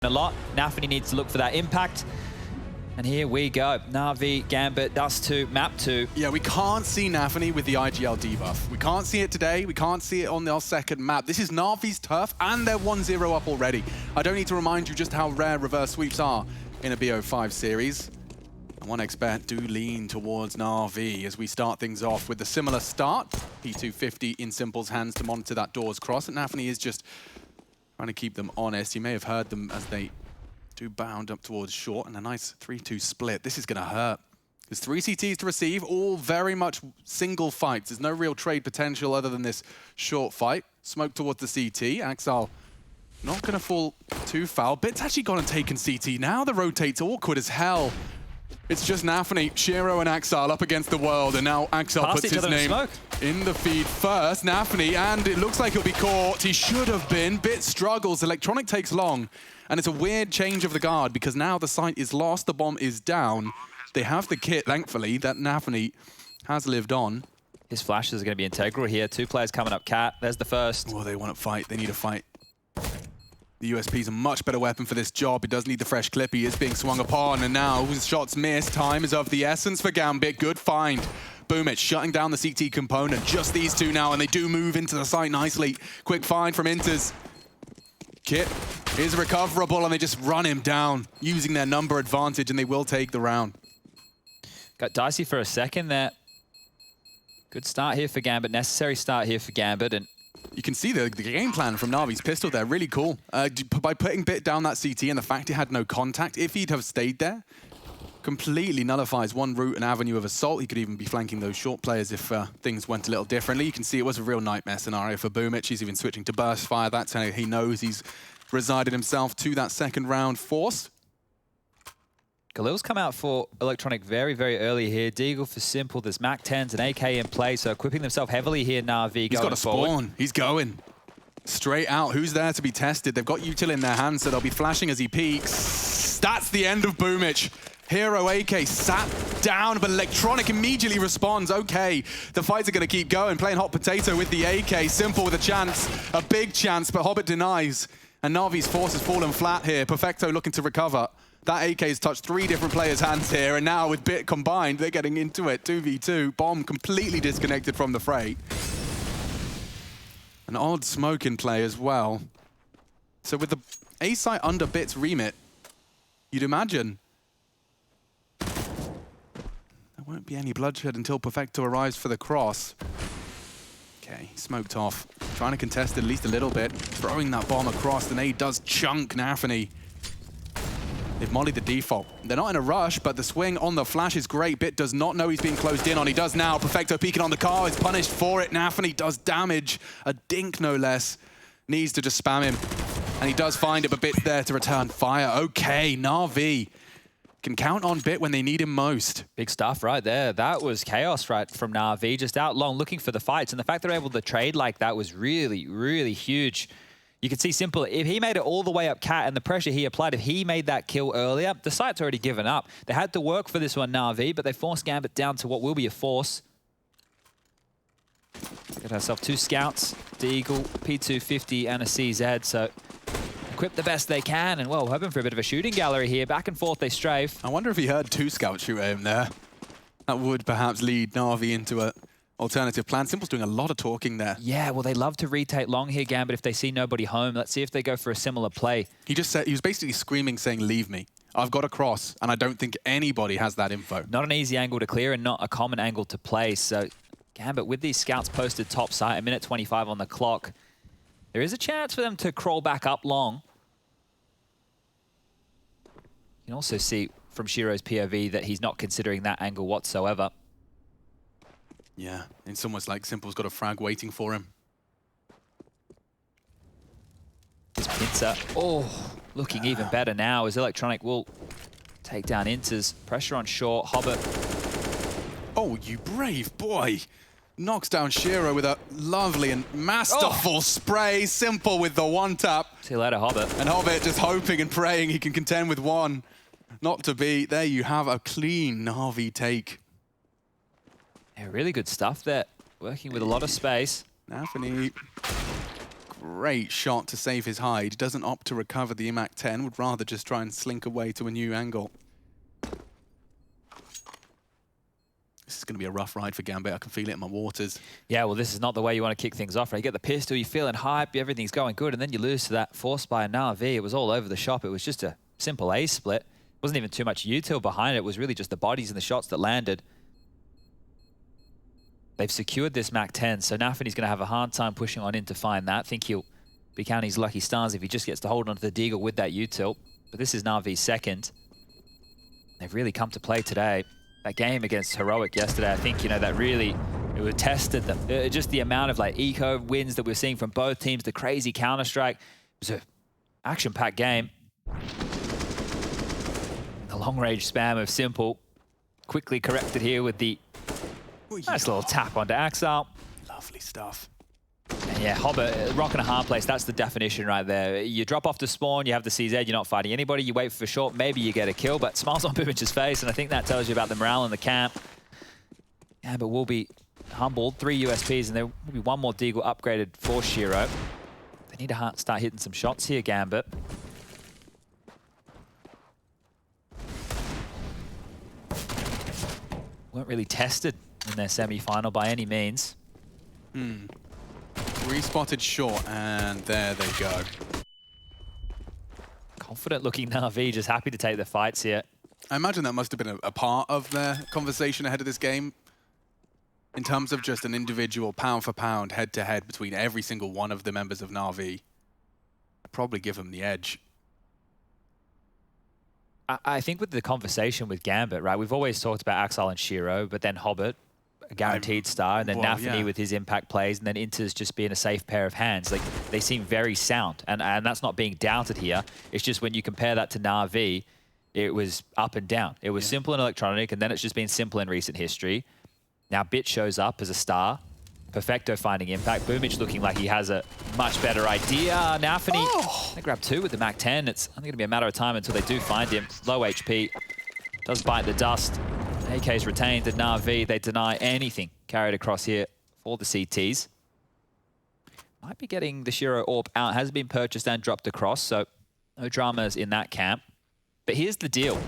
a lot. Nafany needs to look for that impact. And here we go. Na'Vi, Gambit, Dust2, map 2. Yeah, we can't see Nafany with the IGL debuff. We can't see it today. We can't see it on our second map. This is Na'Vi's turf, and they're 1-0 up already. I don't need to remind you just how rare reverse sweeps are in a BO5 series. And 1xBet do lean towards Na'Vi as we start things off with a similar start. P250 in Simple's hands to monitor that doors cross, and Nafany is just trying to keep them honest. You may have heard them as they do bound up towards short, and a nice 3-2 split. This is going to hurt. There's 3 CTs to receive, all very much single fights. There's no real trade potential other than this short fight. Smoke towards the CT. Axel not going to fall too foul. Bit's actually gone and taken CT. Now the rotate's awkward as hell. It's just Nafany, Shiro, and Axel up against the world, and now Axel puts his name in the feed first. Nafany, and it looks like he'll be caught. He should have been. Bit struggles. Electronic takes long, and it's a weird change of the guard because now the site is lost, the bomb is down. They have the kit, thankfully, that Nafany has lived on. His flashes are going to be integral here. 2 players coming up cat. There's the first. Oh, they want to fight. They need a fight. The USP is a much better weapon for this job. It does need the fresh clip. He is being swung upon, and now his shots missed. Time is of the essence for Gambit. Good find. Boomich shutting down the CT component. Just these two now, and they do move into the site nicely. Quick find from Inters. Kit is recoverable, and they just run him down, using their number advantage, and they will take the round. Got dicey for a second there. Good start here for Gambit. Necessary start here for Gambit, and you can see the game plan from Na'Vi's pistol there, really cool. By putting Bit down that CT and the fact he had no contact, if he'd have stayed there, completely nullifies one route and avenue of assault. He could even be flanking those short players if things went a little differently. You can see it was a real nightmare scenario for Boomich. He's even switching to burst fire. That's how he knows he's resided himself to that second round force. Galil's come out for Electronic very, very early here. Deagle for Simple. There's Mac 10s and AK in play, so equipping themselves heavily here. Na'Vi He's got a spawn. Forward. He's going straight out. Who's there to be tested? They've got Util in their hands, so they'll be flashing as he peeks. That's the end of Boomich. Hero AK sat down, but Electronic immediately responds. Okay, the fights are going to keep going. Playing hot potato with the AK. Simple with a chance, a big chance, but Hobbit denies. And Na'Vi's force has fallen flat here. Perfecto looking to recover. That AK has touched 3 different players' hands here, and now with Bit combined, they're getting into it. 2v2. Bomb completely disconnected from the fray. An odd smoke in play as well. So with the A site under Bit's remit, you'd imagine there won't be any bloodshed until Perfecto arrives for the cross. Okay, smoked off. Trying to contest it at least a little bit. Throwing that bomb across, the nade does chunk Nafany. They've mollied the default. They're not in a rush, but the swing on the flash is great. Bit does not know he's being closed in on. He does now. Perfecto peeking on the car. Is punished for it. Nafany does damage. A dink, no less. Needs to just spam him. And he does find it, but Bit's there to return fire. Okay, Na'Vi can count on Bit when they need him most. Big stuff right there. That was chaos right from Na'Vi. Just out long looking for the fights. And the fact they're able to trade like that was really, really huge. You can see Simple, if he made it all the way up cat and the pressure he applied, if he made that kill earlier, the site's already given up. They had to work for this one, Na'Vi, but they forced Gambit down to what will be a force. Got ourselves 2 scouts, Deagle, P250 and a CZ, so equip the best they can, and well, hoping for a bit of a shooting gallery here. Back and forth they strafe. I wonder if he heard 2 scouts shoot at him there. That would perhaps lead Na'Vi into a alternative plan. Simple's doing a lot of talking there. Yeah, well, they love to retake long here, Gambit, if they see nobody home. Let's see if they go for a similar play. He just said, he was basically screaming, saying, leave me. I've got a cross, and I don't think anybody has that info. Not an easy angle to clear and not a common angle to play. So Gambit, with these scouts posted top site, a minute 25 on the clock, there is a chance for them to crawl back up long. You can also see from Shiro's POV that he's not considering that angle whatsoever. Yeah, it's almost like Simple's got a frag waiting for him. This Pincer, looking even better now as Electronic will take down Inters. Pressure on short, Hobbit. Oh, you brave boy. Knocks down Shiro with a lovely and masterful spray. Simple with the 1-tap. See you later, Hobbit. And Hobbit just hoping and praying he can contend with 1. Not to be. There you have a clean Na'Vi take. Yeah, really good stuff there. Working with a lot of space. Nafany great shot to save his hide. Doesn't opt to recover the IMAC 10, would rather just try and slink away to a new angle. This is going to be a rough ride for Gambit. I can feel it in my waters. Yeah, well, this is not the way you want to kick things off, right? You get the pistol, you're feeling hype, everything's going good, and then you lose to that force by Na'Vi. It was all over the shop. It was just a simple A split. It wasn't even too much util behind it. It was really just the bodies and the shots that landed. They've secured this MAC 10, so Nafany's going to have a hard time pushing on in to find that. I think he'll be counting his lucky stars if he just gets to hold onto the Deagle with that util. But this is Na'Vi's second. They've really come to play today. That game against Heroic yesterday, I think, you know, that really, it would tested them. Just the amount of like eco wins that we're seeing from both teams, the crazy Counter-Strike. It was an action-packed game. The long-range spam of Simple quickly corrected here with the nice little tap onto Axel. Lovely stuff. And yeah, Hobbit, rocking a hard place, that's the definition right there. You drop off the spawn, you have the CZ, you're not fighting anybody, you wait for short, maybe you get a kill, but smiles on Boomich's face, and I think that tells you about the morale in the camp. Yeah, but we'll be humbled. 3 USPs, and there will be one more Deagle upgraded for Shiro. They need to start hitting some shots here, Gambit. Weren't really tested in their semi-final by any means. Respotted short, and there they go. Confident looking Na'Vi, just happy to take the fights here. I imagine that must have been a part of their conversation ahead of this game, in terms of just an individual pound for pound, head to head between every single one of the members of Na'Vi. I'd probably give them the edge. I think with the conversation with Gambit, right, we've always talked about Axel and Shiro, but then Hobbit, a guaranteed star, and then Nafany with his impact plays, and then Inter's just being a safe pair of hands. Like, they seem very sound, and that's not being doubted here. It's just when you compare that to Na'Vi, it was up and down. It was simple in electronic, and then it's just been simple in recent history. Now Bit shows up as a star. Perfecto finding impact. Boomich looking like he has a much better idea. Nafany, they grab 2 with the MAC 10. It's only going to be a matter of time until they do find him. Low HP. Does bite the dust. AK's retained at Na'Vi. They deny anything carried across here for the CTs. Might be getting the Shiro AWP out. Has been purchased and dropped across, so no dramas in that camp. But here's the deal.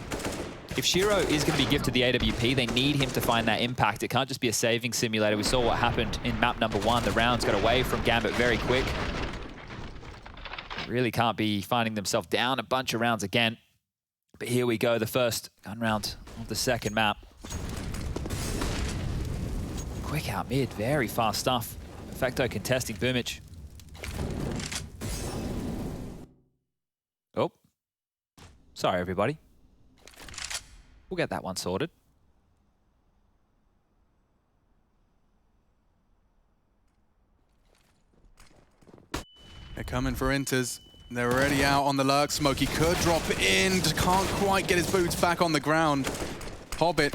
If Shiro is going to be gifted the AWP, they need him to find that impact. It can't just be a saving simulator. We saw what happened in map number 1. The rounds got away from Gambit very quick. They really can't be finding themselves down a bunch of rounds again. But here we go, the first gun round of the second map. Quick out mid, very fast stuff. Perfecto contesting Boomich. Oh. Sorry, everybody. We'll get that one sorted. They're coming for Inters. They're already out on the lurk. Smokey could drop in. Just can't quite get his boots back on the ground. Hobbit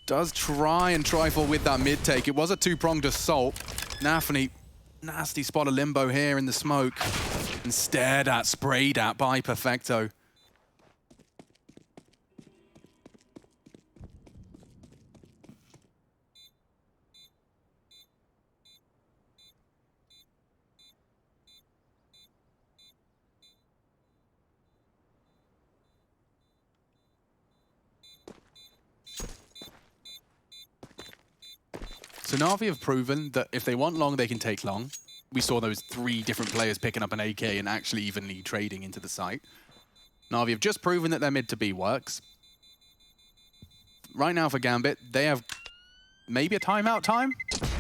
does try and trifle with that mid take. It was a 2-pronged assault. Nafany, nasty spot of limbo here in the smoke. And stared at, sprayed at by Perfecto. So Na'Vi have proven that if they want long, they can take long. We saw those 3 different players picking up an AK and actually evenly trading into the site. Na'Vi have just proven that their mid to B works. Right now for Gambit, they have maybe a timeout time?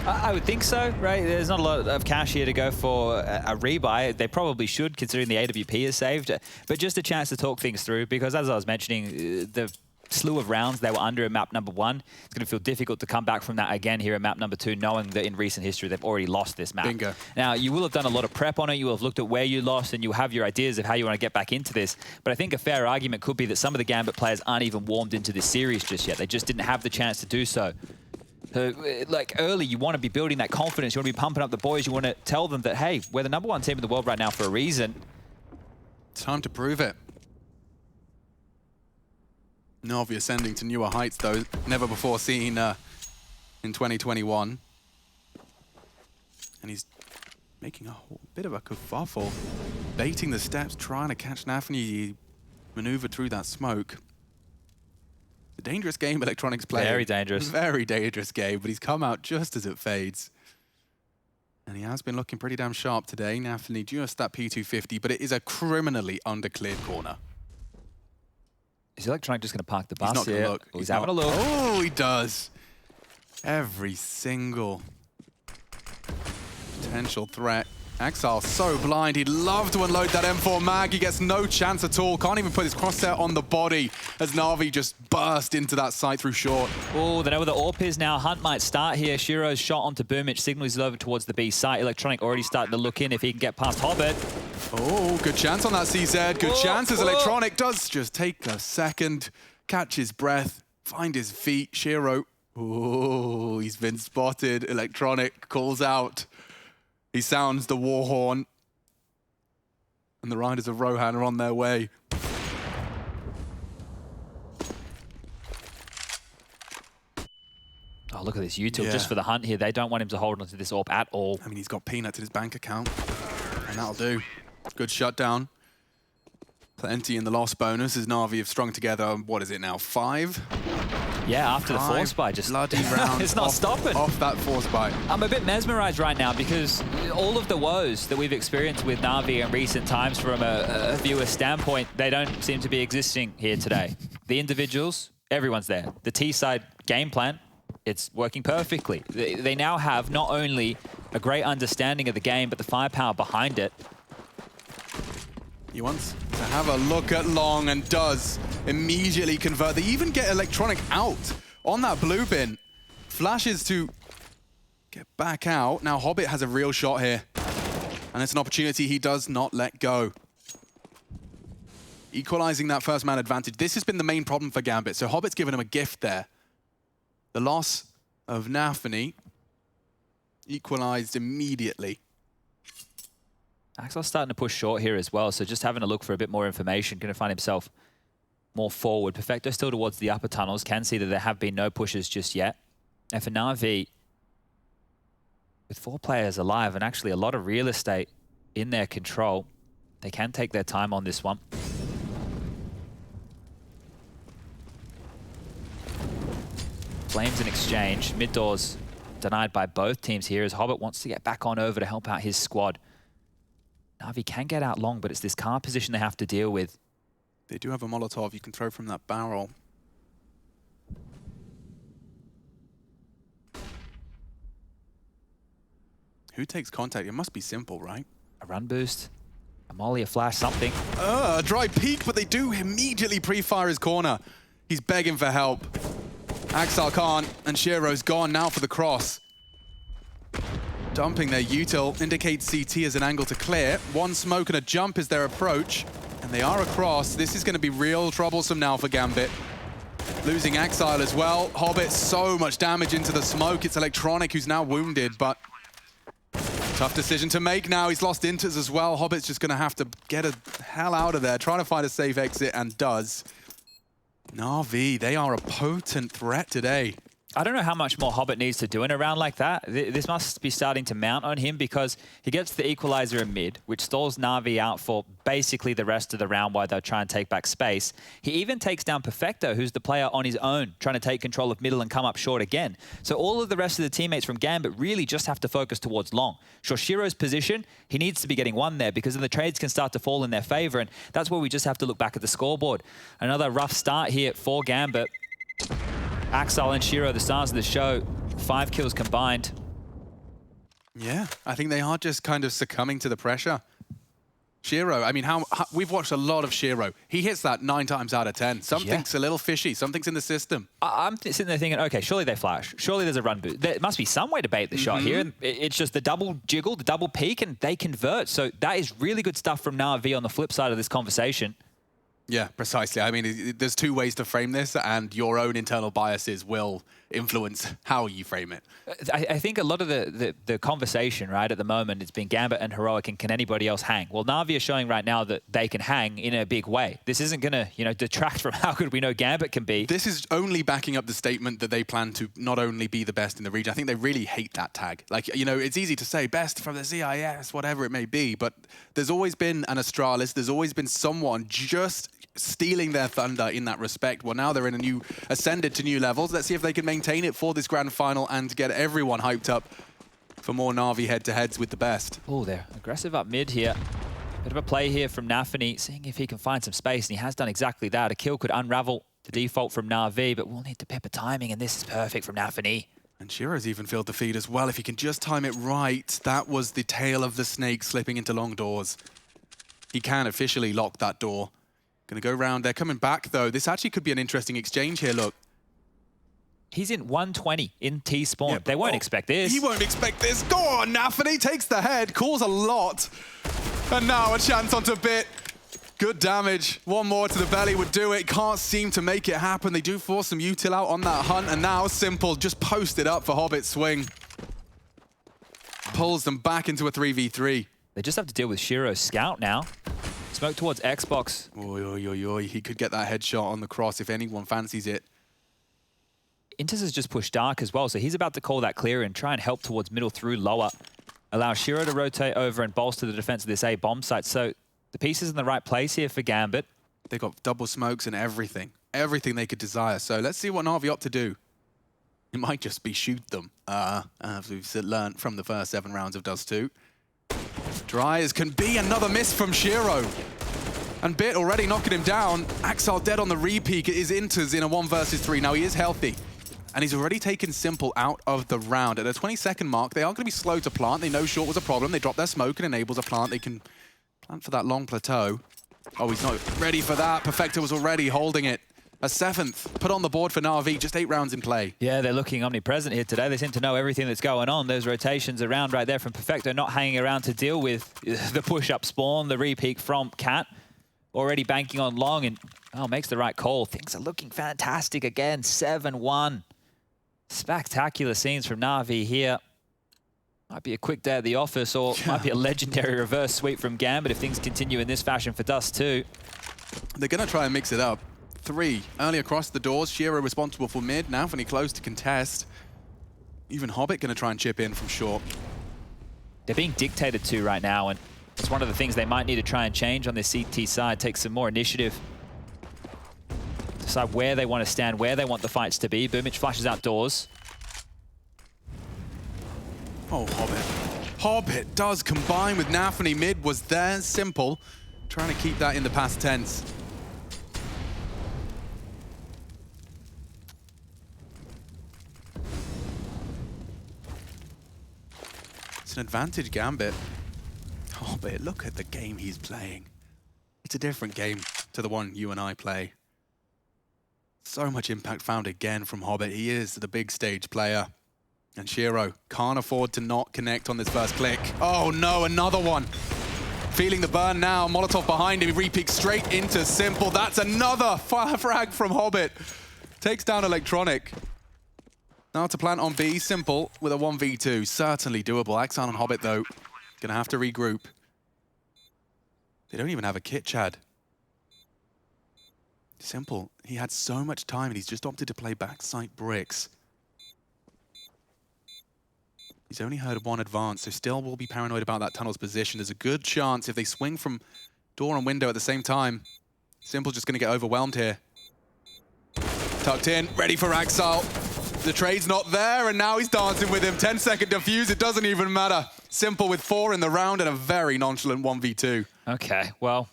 I would think so, right? There's not a lot of cash here to go for a rebuy. They probably should, considering the AWP is saved. But just a chance to talk things through, because as I was mentioning, the slew of rounds they were under in map number 1. It's going to feel difficult to come back from that again here in map number 2, knowing that in recent history they've already lost this map. Bingo. Now, you will have done a lot of prep on it. You will have looked at where you lost, and you have your ideas of how you want to get back into this. But I think a fair argument could be that some of the Gambit players aren't even warmed into this series just yet. They just didn't have the chance to do so. So, like, early, you want to be building that confidence. You want to be pumping up the boys. You want to tell them that, hey, we're the #1 team in the world right now for a reason. It's time to prove it. Na'Vi ascending to newer heights, though. Never before seen in 2021. And he's making a whole bit of a kerfuffle. Baiting the steps, trying to catch Nafany, maneuver through that smoke. It's a dangerous game Electronic's playing. Very dangerous. Very dangerous game, but he's come out just as it fades. And he has been looking pretty damn sharp today. Nafany just that P250, but it is a criminally undercleared corner. Is Electronic just going to park the bus He's not here? going to look. He's having a look. Oh, he does. Every single potential threat. Exile so blind. He'd love to unload that M4 mag. He gets no chance at all. Can't even put his crosshair on the body as Na'Vi just burst into that site through short. Oh, they know where the AWP is now. Hunt might start here. Shiro's shot onto Boomich. Signal is over towards the B site. Electronic already starting to look in if he can get past Hobbit. Oh, good chance on that CZ. Good chance as Electronic does just take a second, catch his breath, find his feet. Shiro, oh, he's been spotted. Electronic calls out. He sounds the war horn. And the Riders of Rohan are on their way. Oh, look at this util just for the Hunt here. They don't want him to hold onto this AWP at all. I mean, he's got peanuts in his bank account. And that'll do. Good shutdown. Plenty in the loss bonus as Na'Vi have strung together, what is it now, 5? Yeah, after the force buy, just bloody rounds. it's not stopping. Off that force buy. I'm a bit mesmerized right now because all of the woes that we've experienced with Na'Vi in recent times from a viewer standpoint, they don't seem to be existing here today. The individuals, everyone's there. The T-side game plan, it's working perfectly. They now have not only a great understanding of the game, but the firepower behind it. He wants to have a look at Long and does immediately convert. They even get Electronic out on that blue bin. Flashes to get back out. Now Hobbit has a real shot here. And it's an opportunity he does not let go. Equalizing that first man advantage. This has been the main problem for Gambit. So Hobbit's given him a gift there. The loss of Nafany equalized immediately. Axel's starting to push short here as well, so just having a look for a bit more information, going to find himself more forward. Perfecto still towards the upper tunnels, can see that there have been no pushes just yet. And for Na'Vi, with 4 players alive and actually a lot of real estate in their control, they can take their time on this one. Flames in exchange, mid doors denied by both teams here as Hobbit wants to get back on over to help out his squad. Na'Vi can get out long, but it's this car position they have to deal with. They do have a Molotov you can throw from that barrel. Who takes contact? It must be simple, right? A run boost, a molly, a flash, something. A dry peek, but they do immediately pre-fire his corner. He's begging for help. Axel can't, and Shiro's gone now for the cross. Dumping their util indicates CT as an angle to clear. One smoke and a jump is their approach. And they are across. This is going to be real troublesome now for Gambit. Losing Exile as well. Hobbit, so much damage into the smoke. It's Electronic who's now wounded, but tough decision to make now. He's lost Inters as well. Hobbit's just going to have to get the hell out of there, trying to find a safe exit, and does. Na'Vi, they are a potent threat today. I don't know how much more Hobbit needs to do in a round like that. This must be starting to mount on him because he gets the equalizer in mid, which stalls Na'Vi out for basically the rest of the round while they'll try and take back space. He even takes down Perfecto, who's the player on his own, trying to take control of middle and come up short again. So all of the rest of the teammates from Gambit really just have to focus towards long. Shoshiro's position, he needs to be getting one there because then the trades can start to fall in their favor, and that's where we just have to look back at the scoreboard. Another rough start here for Gambit. Axel and Shiro, the stars of the show, 5 kills combined. Yeah, I think they are just kind of succumbing to the pressure. Shiro, I mean, how we've watched a lot of Shiro. He hits that 9 times out of 10. Something's a little fishy. Something's in the system. I'm sitting there thinking, okay, surely they flash. Surely there's a run boost. There must be some way to bait the shot here. And it's just the double jiggle, the double peek, and they convert. So that is really good stuff from Na'Vi on the flip side of this conversation. Yeah, precisely. I mean, there's 2 ways to frame this, and your own internal biases will influence how you frame it. I think a lot of the conversation, right, at the moment, it's been Gambit and Heroic, and can anybody else hang? Well, Na'Vi are showing right now that they can hang in a big way. This isn't going to, you know, detract from how good we know Gambit can be. This is only backing up the statement that they plan to not only be the best in the region. I think they really hate that tag. Like, you know, it's easy to say best from the CIS, whatever it may be, but there's always been an Astralis. There's always been someone just stealing their thunder in that respect. Well, now they're in a new, ascended to new levels. Let's see if they can maintain it for this grand final and get everyone hyped up for more Na'Vi head-to-heads with the best. Oh, they're aggressive up mid here. Bit of a play here from Nafany, seeing if he can find some space, and he has done exactly that. A kill could unravel the default from Na'Vi, but we'll need to pepper timing, and this is perfect from Nafany. And Shiro's even filled the feed as well. If he can just time it right, that was the tail of the snake slipping into long doors. He can officially lock that door. Gonna go round. They're coming back, though. This actually could be an interesting exchange here, look. He's in 120 in T-spawn. Yeah, they won't expect this. He won't expect this. Go on, Nafany takes the head, calls a lot. And now a chance onto Bit. Good damage. One more to the belly would do it. Can't seem to make it happen. They do force some util out on that hunt, and now Simple just posted up for Hobbit Swing. Pulls them back into a 3v3. They just have to deal with Shiro's scout now. Smoke towards Xbox. Oy, oy, oy, oy. He could get that headshot on the cross if anyone fancies it. Intis has just pushed Dark as well, so he's about to call that clear and try and help towards middle through lower. Allow Shiro to rotate over and bolster the defense of this A bomb site. So the pieces in the right place here for Gambit. They got double smokes and everything. Everything they could desire. So let's see what Na'Vi opt to do. It might just be shoot them, as we've learned from the first 7 rounds of Dust2. Dry as can be, another miss from Shiro. And Bit already knocking him down. Axel dead on the repeak. It is Inters in a 1 versus 3. Now he is healthy. And he's already taken Simple out of the round. At the 20-second mark, they are going to be slow to plant. They know short was a problem. They drop their smoke and enables a plant. They can plant for that long plateau. Oh, he's not ready for that. Perfecto was already holding it. A 7th put on the board for Na'Vi, just 8 rounds in play. Yeah, they're looking omnipresent here today. They seem to know everything that's going on. Those rotations around right there from Perfecto, not hanging around to deal with the push-up spawn, the repeak from Cat. Already banking on long and, makes the right call. Things are looking fantastic again, 7-1. Spectacular scenes from Na'Vi here. Might be a quick day at the office, or might be a legendary reverse sweep from Gambit if things continue in this fashion for Dust2. They're going to try and mix it up. 3 early across the doors. Shiro responsible for mid. Nafany close to contest. Even Hobbit going to try and chip in from short. They're being dictated to right now, and it's one of the things they might need to try and change on this CT side. Take some more initiative. Decide where they want to stand, where they want the fights to be. Boomich flashes outdoors. Oh, Hobbit. Hobbit does combine with Nafany. Mid was there. Simple. Trying to keep that in the past tense. It's an advantage, Gambit. Hobbit, look at the game he's playing. It's a different game to the one you and I play. So much impact found again from Hobbit. He is the big stage player. And Shiro can't afford to not connect on this first click. Oh no, another one. Feeling the burn now. Molotov behind him. He repeats straight into Simple. That's another fire frag from Hobbit. Takes down Electronic. Now to plant on B. Simple with a 1v2. Certainly doable. Axon and Hobbit, though, gonna have to regroup. They don't even have a kit, Chad. Simple. He had so much time, and he's just opted to play backside bricks. He's only heard 1 advance, so still will be paranoid about that tunnel's position. There's a good chance if they swing from door and window at the same time. Simple just going to get overwhelmed here. Tucked in, ready for Axel. The trade's not there, and now he's dancing with him. 10-second defuse, it doesn't even matter. Simple with 4 in the round and a very nonchalant 1v2. Okay, well,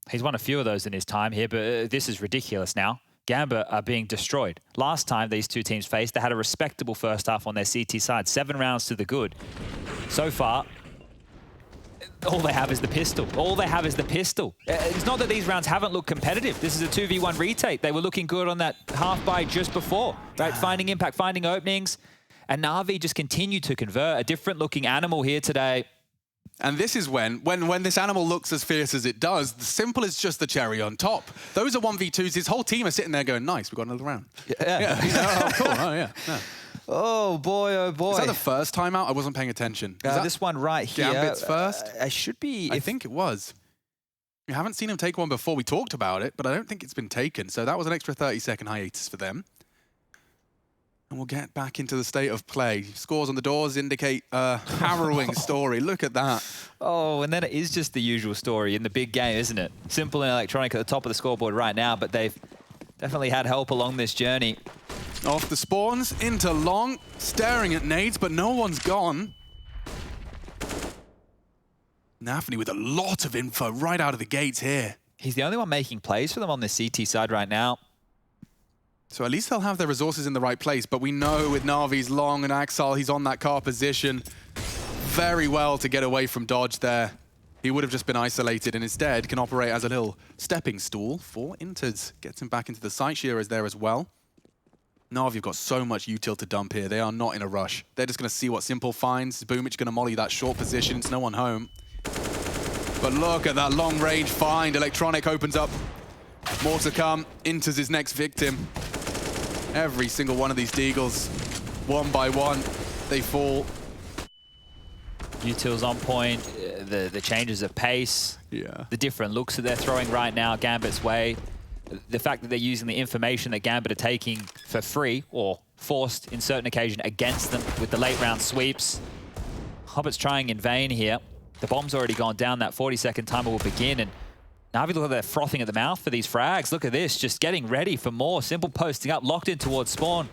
he's won a few of those in his time here, but this is ridiculous now. Gambit are being destroyed. Last time these two teams faced, they had a respectable first half on their CT side. 7 rounds to the good. So far, all they have is the pistol. All they have is the pistol. It's not that these rounds haven't looked competitive. This is a 2v1 retake. They were looking good on that half buy just before, right? Finding impact, finding openings. And Na'Vi just continue to convert. A different looking animal here today. And this is when this animal looks as fierce as it does, the Simple is just the cherry on top. Those are 1v2s. His whole team are sitting there going, nice, we've got another round. Yeah. Oh, cool. Oh, yeah. Oh, boy, oh, boy. Is that the first timeout? I wasn't paying attention. This one right here. Gambit's first? I should be. I think it was. We haven't seen him take one before. We talked about it, but I don't think it's been taken. So that was an extra 30-second hiatus for them. And we'll get back into the state of play. Scores on the doors indicate a harrowing story. Look at that. Oh, and then it is just the usual story in the big game, isn't it? Simple and Electronic at the top of the scoreboard right now, but they've definitely had help along this journey. Off the spawns, into long, staring at nades, but no one's gone. Nafany with a lot of info right out of the gates here. He's the only one making plays for them on the CT side right now. So at least they'll have their resources in the right place, but we know with Na'Vi's long and Axel, he's on that car position very well to get away from dodge there. He would have just been isolated and instead can operate as a little stepping stool for Inters. Gets him back into the site. Shearer's there as well. Na'Vi have got so much util to dump here. They are not in a rush. They're just going to see what Simple finds. Boomich going to molly that short position. It's no one home. But look at that long range find. Electronic opens up. More to come. Inters his next victim. Every single one of these Deagles, one by one, they fall. Util's on point, the changes of pace, the different looks that they're throwing right now Gambit's way, the fact that they're using the information that Gambit are taking for free or forced in certain occasion against them with the late round sweeps. Hobbit's trying in vain here. The bomb's already gone down, that 40-second timer will begin, and Na'Vi look like they're frothing at the mouth for these frags. Look at this, just getting ready for more. Simple posting up, locked in towards spawn.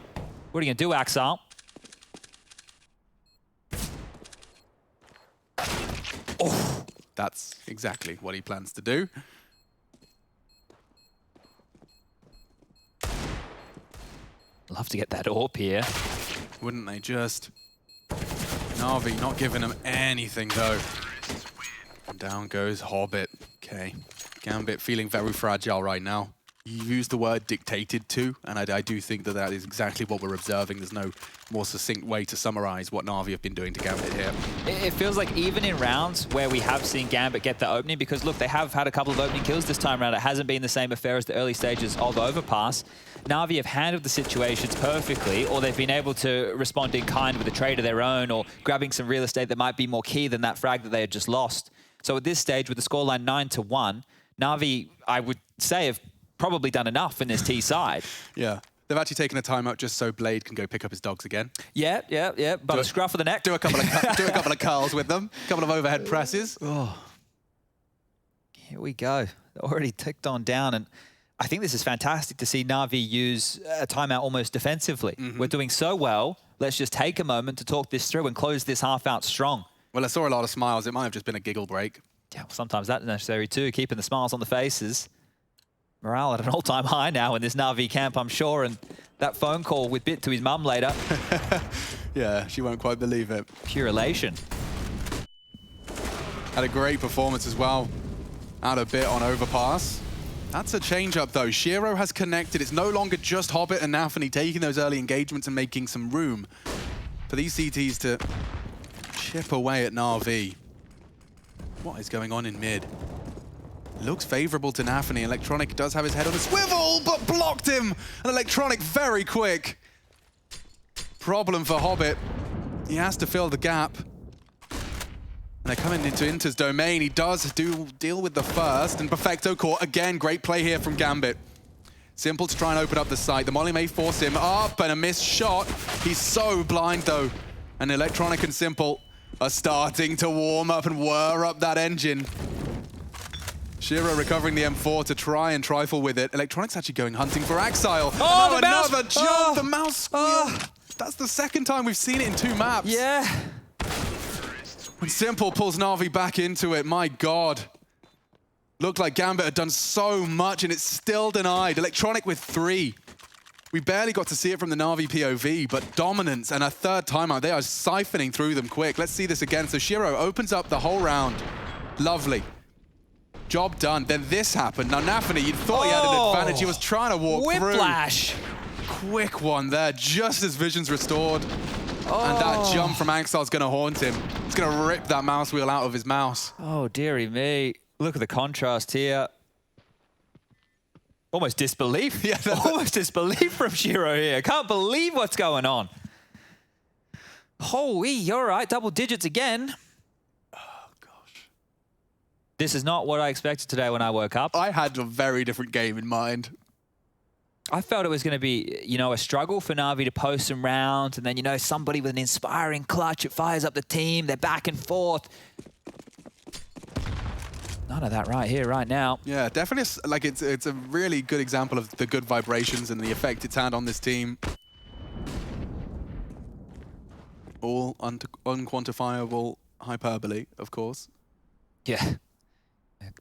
What are you gonna do, Axel? Oh, that's exactly what he plans to do. Love to get that AWP here. Wouldn't they just? Na'Vi not giving him anything though. And down goes Hobbit. Okay. Gambit feeling very fragile right now. You used the word dictated to, and I do think that that is exactly what we're observing. There's no more succinct way to summarize what Na'Vi have been doing to Gambit here. It feels like even in rounds where we have seen Gambit get the opening, because look, they have had a couple of opening kills this time around. It hasn't been the same affair as the early stages of Overpass. Na'Vi have handled the situations perfectly, or they've been able to respond in kind with a trade of their own, or grabbing some real estate that might be more key than that frag that they had just lost. So at this stage, with the scoreline 9-1, Na'Vi, I would say, have probably done enough in this T side. Yeah. They've actually taken a timeout just so Blade can go pick up his dogs again. Yeah. But a scruff of the neck. Do a couple of curls with them. A couple of overhead presses. Oh. Here we go. Already ticked on down, and I think this is fantastic to see Na'Vi use a timeout almost defensively. We're doing so well. Let's just take a moment to talk this through and close this half out strong. Well, I saw a lot of smiles. It might have just been a giggle break. Yeah, well, sometimes that's necessary too, keeping the smiles on the faces. Morale at an all-time high now in this Na'Vi camp, I'm sure, and that phone call with Bit to his mum later. Yeah, she won't quite believe it. Pure elation. Had a great performance as well. Out a bit on Overpass. That's a change-up, though. Shiro has connected. It's no longer just Hobbit and Nafany taking those early engagements and making some room for these CTs to chip away at Na'Vi. What is going on in mid? Looks favorable to Nafany. Electronic does have his head on a swivel, but blocked him. And Electronic very quick. Problem for Hobbit. He has to fill the gap. And they're coming into Inter's domain. He does deal with the first. And Perfecto caught again. Great play here from Gambit. Simple to try and open up the site. The molly may force him up, and a missed shot. He's so blind, though. And Electronic and Simple are starting to warm up and whir up that engine. Shiro recovering the M4 to try and trifle with it. Electronic's actually going hunting for Axile. Oh, another jump! The mouse squeal. That's the second time we've seen it in 2 maps. Yeah. When Simple pulls Na'Vi back into it, my God. Looked like Gambit had done so much and it's still denied. Electronic with 3. We barely got to see it from the Na'Vi POV, but dominance and a third timeout. They are siphoning through them quick. Let's see this again. So Shiro opens up the whole round. Lovely. Job done. Then this happened. Now Nafany, you thought he had an advantage. He was trying to walk through. Whiplash. Quick one there, just as vision's restored. And that jump from Axel's going to haunt him. It's going to rip that mouse wheel out of his mouse. Oh, dearie me. Look at the contrast here. Almost disbelief. Yeah, almost disbelief from Shiro here. Can't believe what's going on. Holy, you're right. Double digits again. Oh, gosh. This is not what I expected today when I woke up. I had a very different game in mind. I felt it was going to be, you know, a struggle for Na'Vi to post some rounds, and then, you know, somebody with an inspiring clutch, it fires up the team, they're back and forth. None of that right here, right now. Yeah, definitely, like, it's a really good example of the good vibrations and the effect it's had on this team. All unquantifiable hyperbole, of course. Yeah.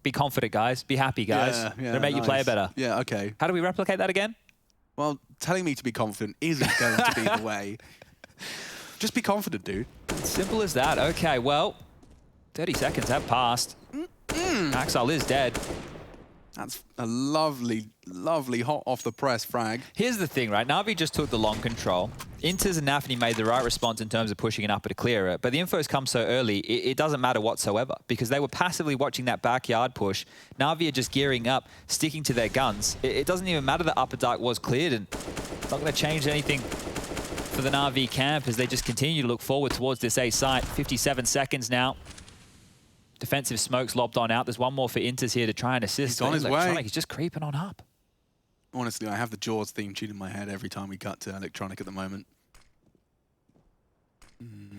Be confident, guys. Be happy, guys. Yeah, It'll make you play better. Yeah, okay. How do we replicate that again? Well, telling me to be confident isn't going to be the way. Just be confident, dude. Simple as that. Okay, well, 30 seconds have passed. Axel is dead. That's a lovely, lovely hot off the press frag. Here's the thing, right? Na'Vi just took the long control. Inters and Nafany made the right response in terms of pushing an upper to clear it, but the info's come so early, it doesn't matter whatsoever because they were passively watching that backyard push. Na'Vi are just gearing up, sticking to their guns. It doesn't even matter that upper dark was cleared, and it's not going to change anything for the Na'Vi camp as they just continue to look forward towards this A site. 57 seconds now. Defensive smokes lobbed on out. There's one more for Inters here to try and assist. He's on his way. He's just creeping on up. Honestly, I have the Jaws theme tune in my head every time we cut to Electronic at the moment.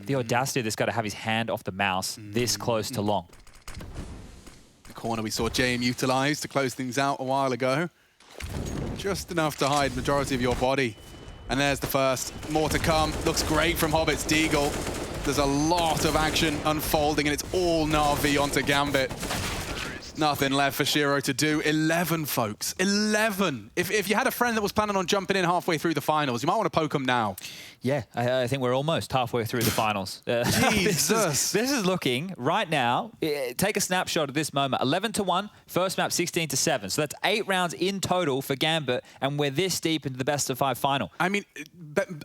The audacity of this guy to have his hand off the mouse this close to long. The corner we saw JM utilize to close things out a while ago. Just enough to hide the majority of your body. And there's the first. More to come. Looks great from Hobbit's Deagle. There's a lot of action unfolding, and it's all Na'Vi onto Gambit. Nothing left for Shiro to do. 11, folks. 11. If you had a friend that was planning on jumping in halfway through the finals, you might want to poke them now. Yeah, I think we're almost halfway through the finals. Jesus. This is looking, right now, take a snapshot of this moment. 11-1, first map 16-7. So that's 8 rounds in total for Gambit, and we're this deep into the best of 5 final. I mean,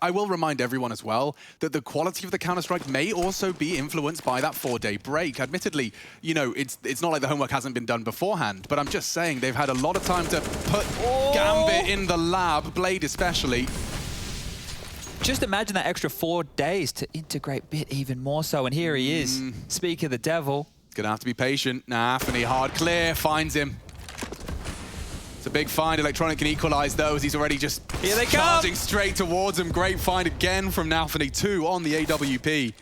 I will remind everyone as well that the quality of the Counter-Strike may also be influenced by that 4-day break. Admittedly, you know, it's not like the homework hasn't been done beforehand, but I'm just saying they've had a lot of time to put Gambit in the lab, Blade especially. Just imagine that extra 4 days to integrate Bit even more so, and here he is. Speak of the devil. Gonna have to be patient. Nafany, hard clear, finds him. It's a big find. Electronic can equalize those. He's already just charging straight towards him. Great find again from Nafany, 2 on the AWP.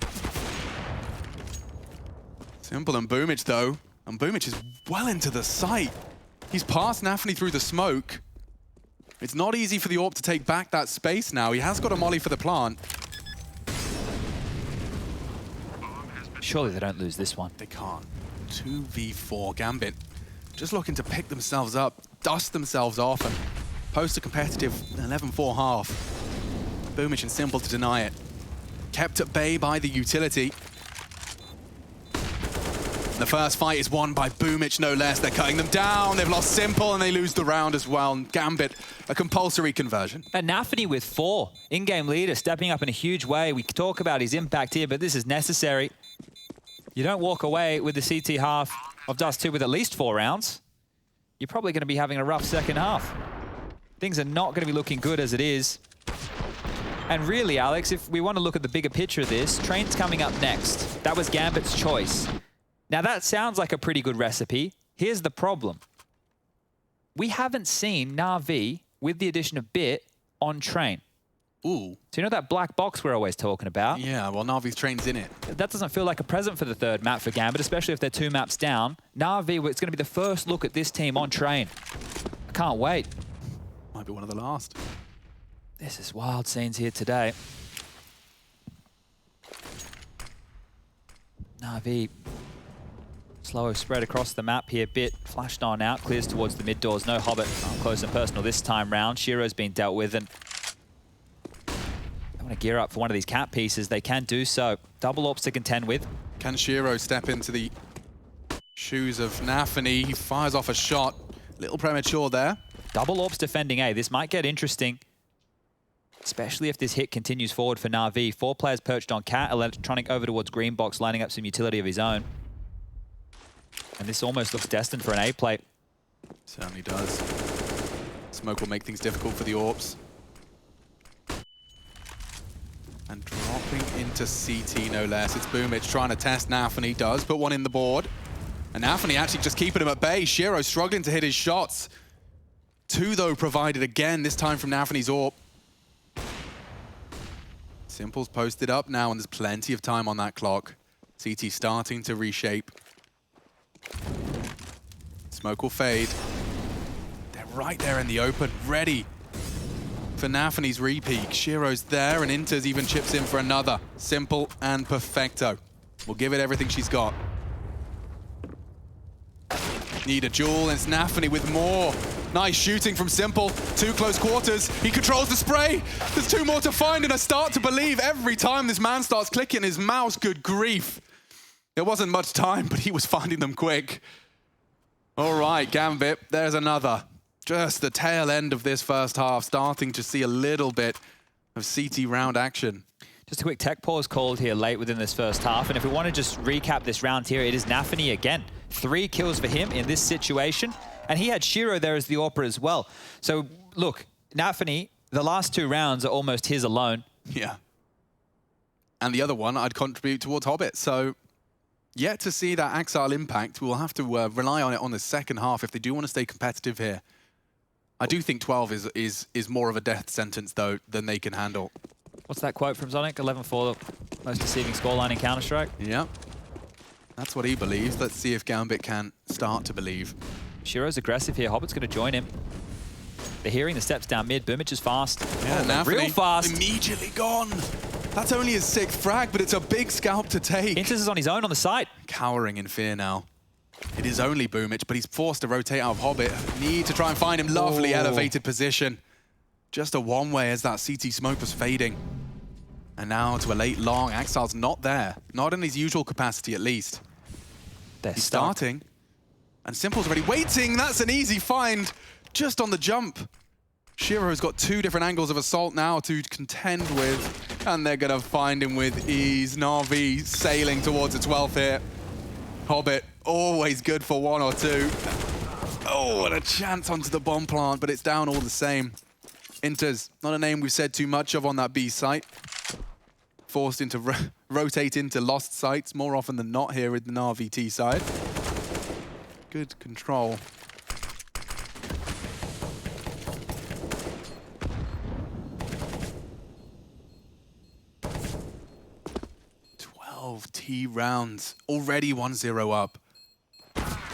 Simple and Boomich though. And Boomich is well into the site. He's passed Nafany through the smoke. It's not easy for the AWP to take back that space now. He has got a molly for the plant. Surely they don't lose this one. They can't. 2v4 Gambit. Just looking to pick themselves up, dust themselves off, and post a competitive 11-4 half. Boomich and Simple to deny it. Kept at bay by the utility. The first fight is won by Boomich, no less. They're cutting them down. They've lost Simple, and they lose the round as well. And Gambit, a compulsory conversion. And Nafany with 4. In-game leader, stepping up in a huge way. We talk about his impact here, but this is necessary. You don't walk away with the CT half of Dust2 with at least 4 rounds. You're probably going to be having a rough second half. Things are not going to be looking good as it is. And really, Alex, if we want to look at the bigger picture of this, Train's coming up next. That was Gambit's choice. Now that sounds like a pretty good recipe. Here's the problem. We haven't seen Na'Vi, with the addition of Bit, on Train. Ooh. So you know that black box we're always talking about? Yeah, well, Na'Vi's Train's in it. That doesn't feel like a present for the 3rd map for Gambit, especially if they're 2 maps down. Na'Vi, it's going to be the first look at this team on Train. I can't wait. Might be one of the last. This is wild scenes here today. Na'Vi. Slow spread across the map here. Bit flashed on out, clears towards the mid doors. No Hobbit close and personal this time round. Shiro's been dealt with, and they want to gear up for one of these cap pieces. They can do so. Double AWPs to contend with. Can Shiro step into the shoes of Nafany? He fires off a shot. Little premature there. Double AWPs defending A. This might get interesting. especially if this hit continues forward for Na'Vi. 4 players perched on Cat, Electronic over towards Green Box, lining up some utility of his own. And this almost looks destined for an A play. Certainly does. Smoke will make things difficult for the Orps. And dropping into CT no less. It's Boomich trying to test Naf, and he does put one in the board. And Nafany actually just keeping him at bay. Shiro struggling to hit his shots. 2 though provided again, this time from Nafany's Orp. Simple's posted up now, and there's plenty of time on that clock. CT starting to reshape. Smoke will fade. They're right there in the open, ready for Nafany's repeat. Shiro's there, and Inters even chips in for another. Simple and perfecto. We'll give it everything she's got. Need a duel, and it's Nafany with more. Nice shooting from Simple. 2 close quarters. He controls the spray. There's 2 more to find, and I start to believe every time this man starts clicking his mouse. Good grief. There wasn't much time, but he was finding them quick. All right, Gambit, there's another. Just the tail end of this first half, starting to see a little bit of CT round action. Just a quick tech pause called here late within this first half. And if we want to just recap this round here, it is Nafany again. 3 kills for him in this situation. And he had Shiro there as the AWPer as well. So look, Nafany, the last 2 rounds are almost his alone. Yeah. And the other one I'd contribute towards Hobbit. So yet to see that Axile impact. We'll have to rely on it on the second half if they do want to stay competitive here. I do think 12 is more of a death sentence, though, than they can handle. What's that quote from Zonic? 11-4, most deceiving scoreline in Counter-Strike? Yeah. That's what he believes. Let's see if Gambit can start to believe. Shiro's aggressive here. Hobbit's going to join him. They're hearing the steps down mid. Boomich is fast. Yeah, real fast. Immediately gone. That's only his 6th frag, but it's a big scalp to take. Inters is on his own on the side. Cowering in fear now. It is only Boomich, but he's forced to rotate out of Hobbit. Need to try and find him. Lovely elevated position. Just a one-way as that CT smoke was fading. And now to a late long. Axile's not there. Not in his usual capacity, at least. He's starting. And Simple's already waiting. That's an easy find. Just on the jump. Shiro's got 2 different angles of assault now to contend with. And they're going to find him with ease. Na'Vi sailing towards a 12th here. Hobbit, always good for 1 or 2. Oh, and a chance onto the bomb plant, but it's down all the same. Inters, not a name we've said too much of on that B site. Forced into rotate into lost sites more often than not here with the Na'Vi T side. Good control. T rounds, already 1-0 up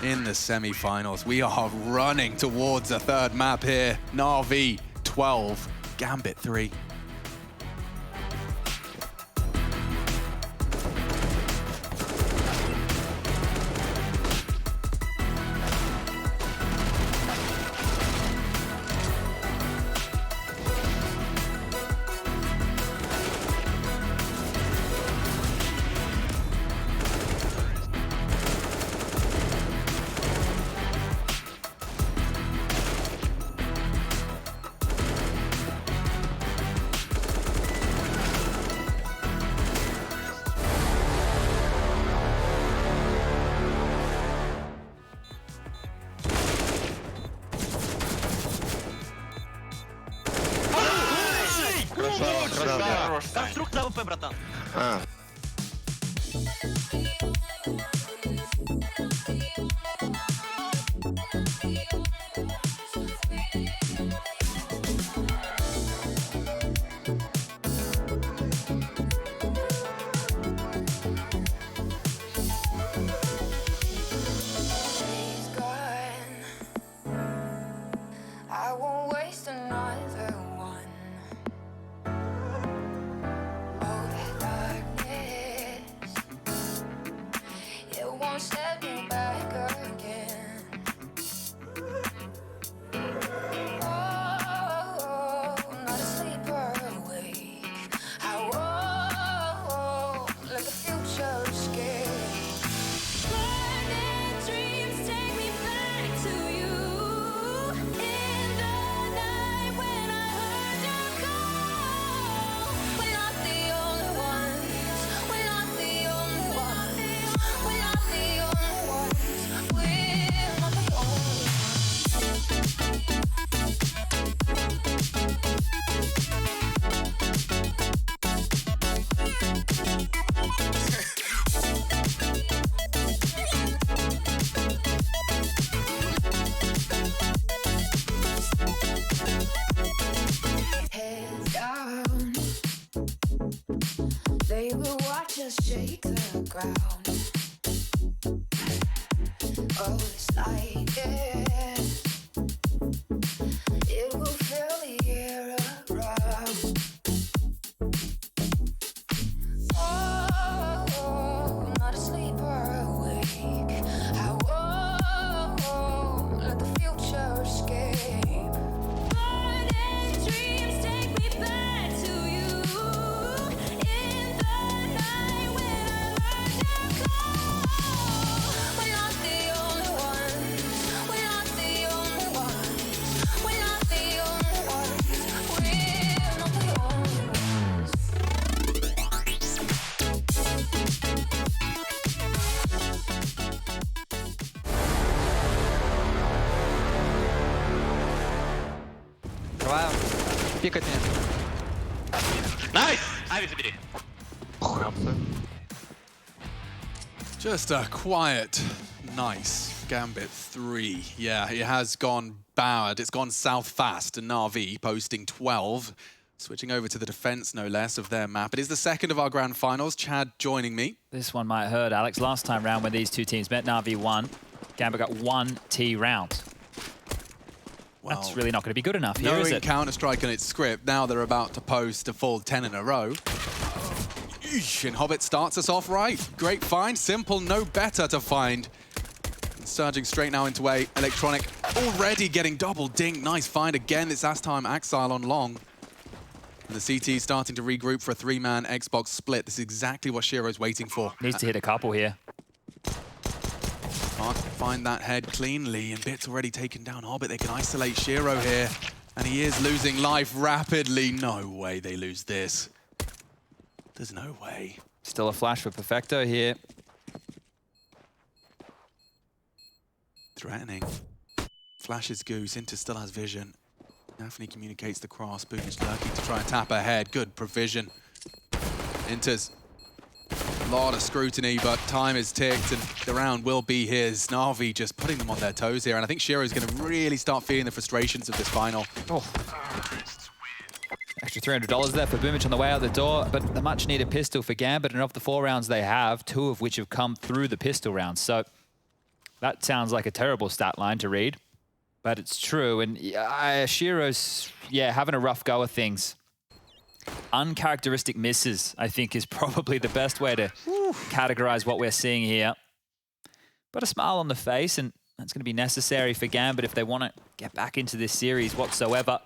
in the semi-finals. We are running towards a 3rd map here. Na'Vi 12, Gambit 3. Конструкция АВП, братан. ground. Oh, it's like this. It will fill the air around. Oh, not asleep or awake. I won't let the future escape. Burning dreams take me back to you. In the night when I heard your call. We're not the only ones. We're not the only ones. We're not the only ones. We're not the only ones. Давай, пикать мне. Найс! Ави забери. Just a quiet, nice Gambit 3. Yeah, it has gone bad. It's gone south fast, and Na'Vi posting 12. Switching over to the defense, no less, of their map. It is the second of our grand finals. Chad joining me. This one might hurt, Alex. Last time round when these two teams met, Na'Vi won. Gambit got 1 T round. Well, That's really not going to be good enough here, is knowing it? Counter-Strike and its script, now they're about to post a full 10 in a row. Eesh, and Hobbit starts us off right. Great find, simple, no better to find. Surging straight now into A. Electronic already getting double dink. Nice find again. It's last time Axile on long. And the CT starting to regroup for a 3-man Xbox split. This is exactly what Shiro's waiting for. Needs to hit a couple here. Can't find that head cleanly, and Bit's already taken down Hobbit. They can isolate Shiro here, and he is losing life rapidly. No way they lose this. There's no way. Still a flash for Perfecto here. Threatening. Flashes Goose, Inter still has vision. Nafany communicates the cross. Boom is lurking to try and tap ahead. Good provision. Inter's a lot of scrutiny, but time is ticked and the round will be his. Na'Vi just putting them on their toes here, and I think Shiro's going to really start feeling the frustrations of this final. Oh. Extra $300 there for Boomich on the way out the door, but the much-needed pistol for Gambit, and of the 4 rounds they have, 2 of which have come through the pistol rounds. So that sounds like a terrible stat line to read, but it's true. And Shiro's, having a rough go of things. Uncharacteristic misses, I think, is probably the best way to categorize what we're seeing here. But a smile on the face, and that's going to be necessary for Gambit if they want to get back into this series whatsoever.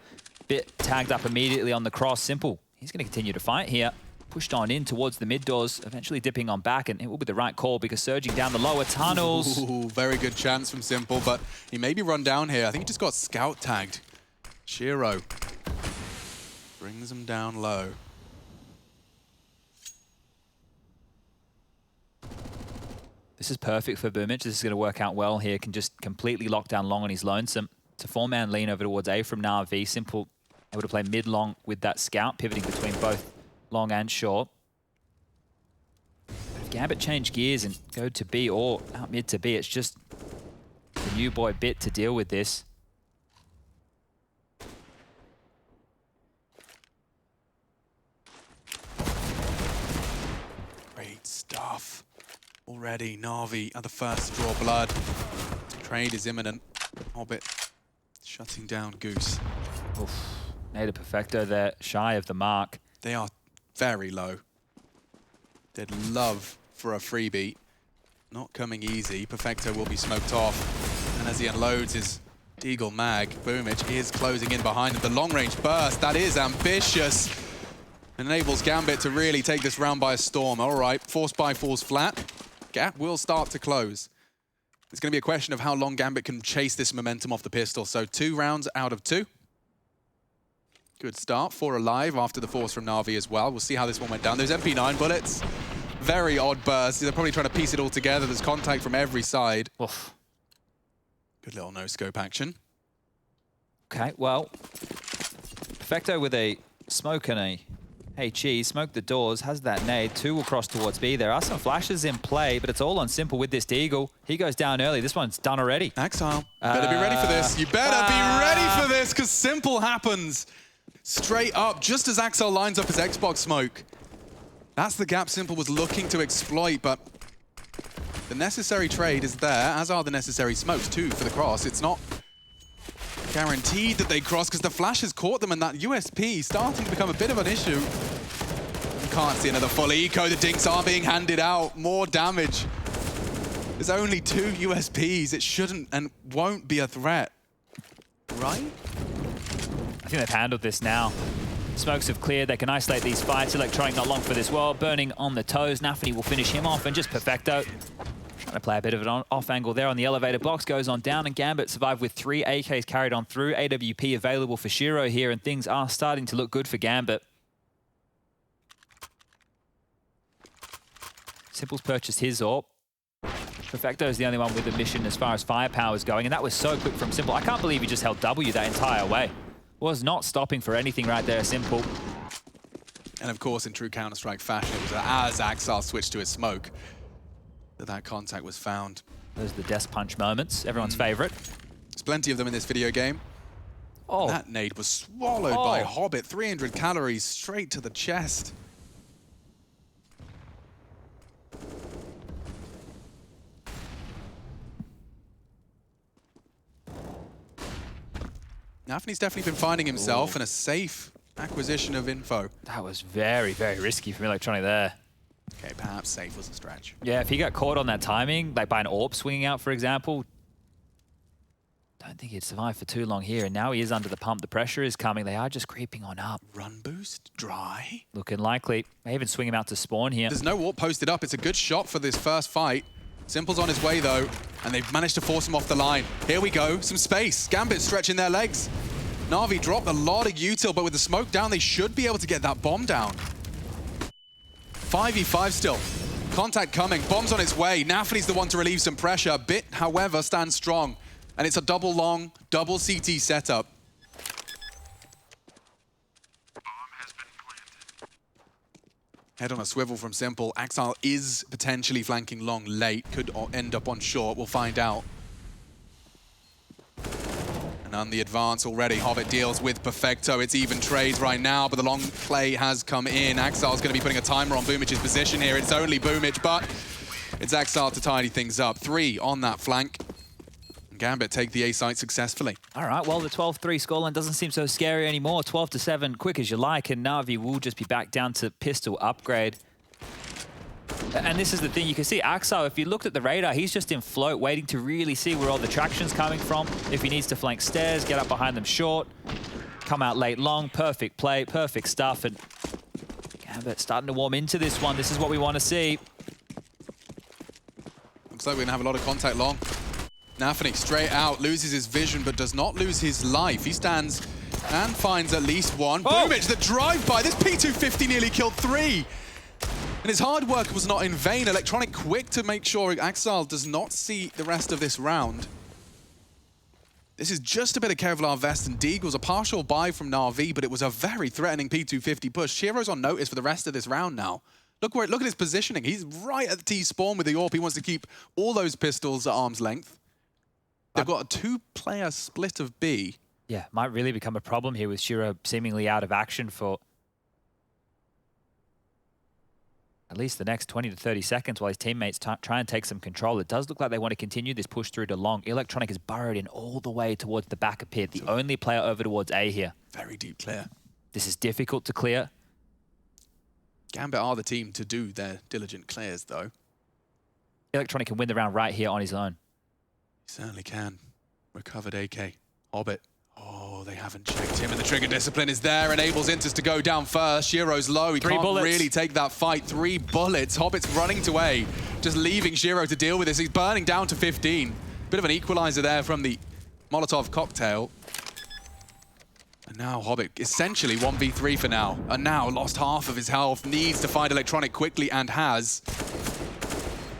Bit tagged up immediately on the cross. Simple. He's going to continue to fight here. Pushed on in towards the mid doors, eventually dipping on back, and it will be the right call because surging down the lower tunnels. Ooh, very good chance from Simple, but he may be run down here. I think he just got scout tagged. Shiro brings him down low. This is perfect for Boomich. This is going to work out well here. Can just completely lock down long on his lonesome. It's a 4-man lean over towards A from Na'Vi. Simple able to play mid-long with that scout, pivoting between both long and short. If Gambit change gears and go to B or out mid to B, it's just the new boy Bit to deal with this. Great stuff. Already, Na'Vi are the first to draw blood. Trade is imminent. Hobbit shutting down Goose. Oof. Native Perfecto there, shy of the mark. They are very low. They'd love for a freebie. Not coming easy. Perfecto will be smoked off. And as he unloads his Deagle mag, Boomich is closing in behind him. The long-range burst, that is ambitious. Enables Gambit to really take this round by a storm. All right, force by falls flat. Gap will start to close. It's going to be a question of how long Gambit can chase this momentum off the pistol. So 2 rounds out of 2. Good start. 4 alive after the force from Na'Vi as well. We'll see how this one went down. Those MP9 bullets, very odd bursts. They're probably trying to piece it all together. There's contact from every side. Oof. Good little no-scope action. Okay, well, Perfecto with a smoke and a HE, smoke the doors, has that nade. 2 will cross towards B. There are some flashes in play, but it's all on Simple with this Deagle. He goes down early. This one's done already. Axile, better be ready for this. You better be ready for this, because Simple happens straight up, just as Axile lines up his Xbox smoke. That's the gap Simple was looking to exploit, but the necessary trade is there, as are the necessary smokes too for the cross. It's not guaranteed that they cross because the flash has caught them, and that USP starting to become a bit of an issue. You can't see another full eco. The dinks are being handed out. More damage. There's only 2 USPs. It shouldn't and won't be a threat, right? I think they've handled this now. Smokes have cleared. They can isolate these fights. Electronic not long for this world. Burning on the toes. Nafany will finish him off, and just Perfecto trying to play a bit of an off angle there on the elevator box. Goes on down, and Gambit survived with 3 AKs carried on through. AWP available for Shiro here, and things are starting to look good for Gambit. Simple's purchased his AWP. Perfecto is the only one with a mission as far as firepower is going, and that was so quick from Simple. I can't believe he just held W that entire way. Was not stopping for anything right there, Simple. And of course, in true Counter-Strike fashion, it was as Axar switched to his smoke that contact was found. Those are the death punch moments, everyone's favorite. There's plenty of them in this video game. Oh. That nade was swallowed by Hobbit. 300 calories straight to the chest. Nafany's definitely been finding himself in a safe acquisition of info. That was very, very risky from Electronic there. Okay, perhaps safe was a stretch. Yeah, if he got caught on that timing, like by an AWP swinging out, for example, don't think he'd survive for too long here. And now he is under the pump. The pressure is coming. They are just creeping on up. Run boost, dry. Looking likely. May even swing him out to spawn here. There's no AWP posted up. It's a good shot for this first fight. Simple's on his way, though, and they've managed to force him off the line. Here we go, some space. Gambit stretching their legs. Na'Vi dropped a lot of util, but with the smoke down, they should be able to get that bomb down. 5v5 still. Contact coming, bomb's on its way. Nafany's the one to relieve some pressure. Bit, however, stands strong. And it's a double long, double CT setup. Head on a swivel from Simple. Axar is potentially flanking long late. Could end up on short. We'll find out. And on the advance already, Hobbit deals with Perfecto. It's even trades right now, but the long play has come in. Axar's going to be putting a timer on Boomic's position here. It's only Boomic, but it's Axar to tidy things up. 3 on that flank. Gambit take the A site successfully. All right, well, the 12-3 scoreline doesn't seem so scary anymore. 12-7, quick as you like, and Na'Vi will just be back down to pistol upgrade. And this is the thing, you can see Axar, if you looked at the radar, he's just in float, waiting to really see where all the traction's coming from. If he needs to flank stairs, get up behind them short, come out late long, perfect play, perfect stuff, and Gambit starting to warm into this one. This is what we want to see. Looks like we're going to have a lot of contact long. Nafany straight out, loses his vision, but does not lose his life. He stands and finds at least one. Boomic, the drive-by. This P250 nearly killed 3. And his hard work was not in vain. Electronic quick to make sure Axar does not see the rest of this round. This is just a bit of Kevlar vest and Deagle's a partial buy from Na'Vi, but it was a very threatening P250 push. Shiro's on notice for the rest of this round now. Look at his positioning. He's right at the T-spawn with the AWP. He wants to keep all those pistols at arm's length. They've got a 2-player split of B. Yeah, might really become a problem here with Shiro seemingly out of action for at least the next 20 to 30 seconds while his teammates try and take some control. It does look like they want to continue this push through to long. Electronic is burrowed in all the way towards the back of pit, the only player over towards A here. Very deep clear. This is difficult to clear. Gambit are the team to do their diligent clears, though. Electronic can win the round right here on his own. He certainly can. Recovered AK. Hobbit. Oh, they haven't checked him, and the trigger discipline is there. Enables Intus to go down first. Shiro's low. He can't really take that fight. 3 bullets. Hobbit's running to A, just leaving Shiro to deal with this. He's burning down to 15. Bit of an equalizer there from the Molotov cocktail. And now Hobbit essentially 1v3 for now. And now lost half of his health. Needs to find Electronic quickly and has.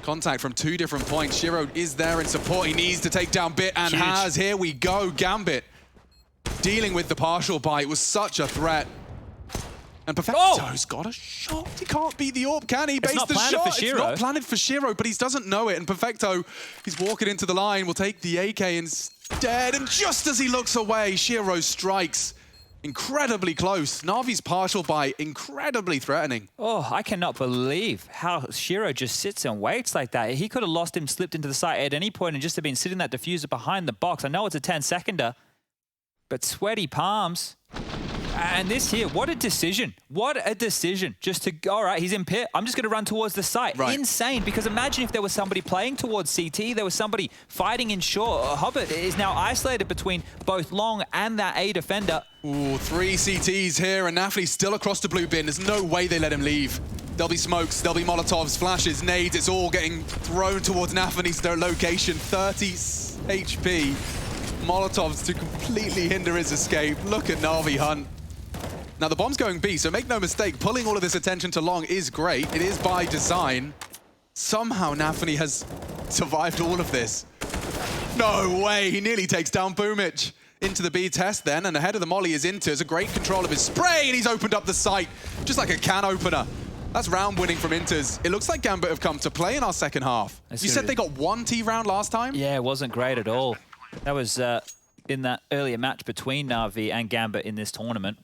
Contact from 2 different points. Shiro is there in support. He needs to take down Bit and has. Here we go. Gambit dealing with the partial buy. It was such a threat. And Perfecto's got a shot. He can't beat the AWP, can he? It's not planted for Shiro. It's not planted for Shiro, but he doesn't know it. And Perfecto, he's walking into the line, will take the AK instead. And just as he looks away, Shiro strikes. Incredibly close. Na'Vi's partial buy, incredibly threatening. Oh, I cannot believe how Shiro just sits and waits like that. He could have lost him, slipped into the site at any point and just have been sitting that diffuser behind the box. I know it's a 10-seconder, but sweaty palms. And this here, what a decision. What a decision. Just to, all right, he's in pit. I'm just going to run towards the site. Right. Insane, because imagine if there was somebody playing towards CT, there was somebody fighting in short. Hobbit is now isolated between both long and that A defender. Ooh, 3 CTs here, and Nafany's still across the blue bin. There's no way they let him leave. There'll be smokes, there'll be Molotovs, flashes, nades. It's all getting thrown towards Nafany's location. 30 HP. Molotovs to completely hinder his escape. Look at Na'Vi hunt. Now the bomb's going B, so make no mistake, pulling all of this attention to long is great. It is by design. Somehow Nafany has survived all of this. No way, he nearly takes down Boomich. Into the B test then, and ahead of the molly is Inter. It's a great control of his spray, and he's opened up the site, just like a can opener. That's round winning from Inters. It looks like Gambit have come to play in our second half. You said they got 1 T round last time? Yeah, it wasn't great at all. That was in that earlier match between Na'Vi and Gambit in this tournament.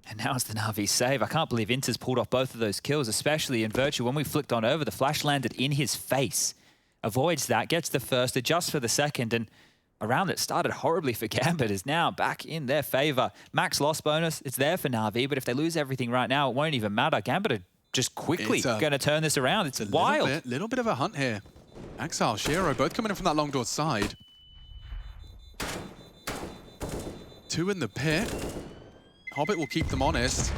And now it's the Na'Vi save. I can't believe Inter's pulled off both of those kills, especially in Virtue. When we flicked on over, the flash landed in his face. Avoids that, gets the first, adjusts for the second, and a round that started horribly for Gambit is now back in their favor. Max loss bonus, it's there for Na'Vi, but if they lose everything right now, it won't even matter. Gambit are just quickly going to turn this around. It's wild. Little bit of a hunt here. Axel, Shiro, both coming in from that long door side. 2 in the pit. Hobbit will keep them honest.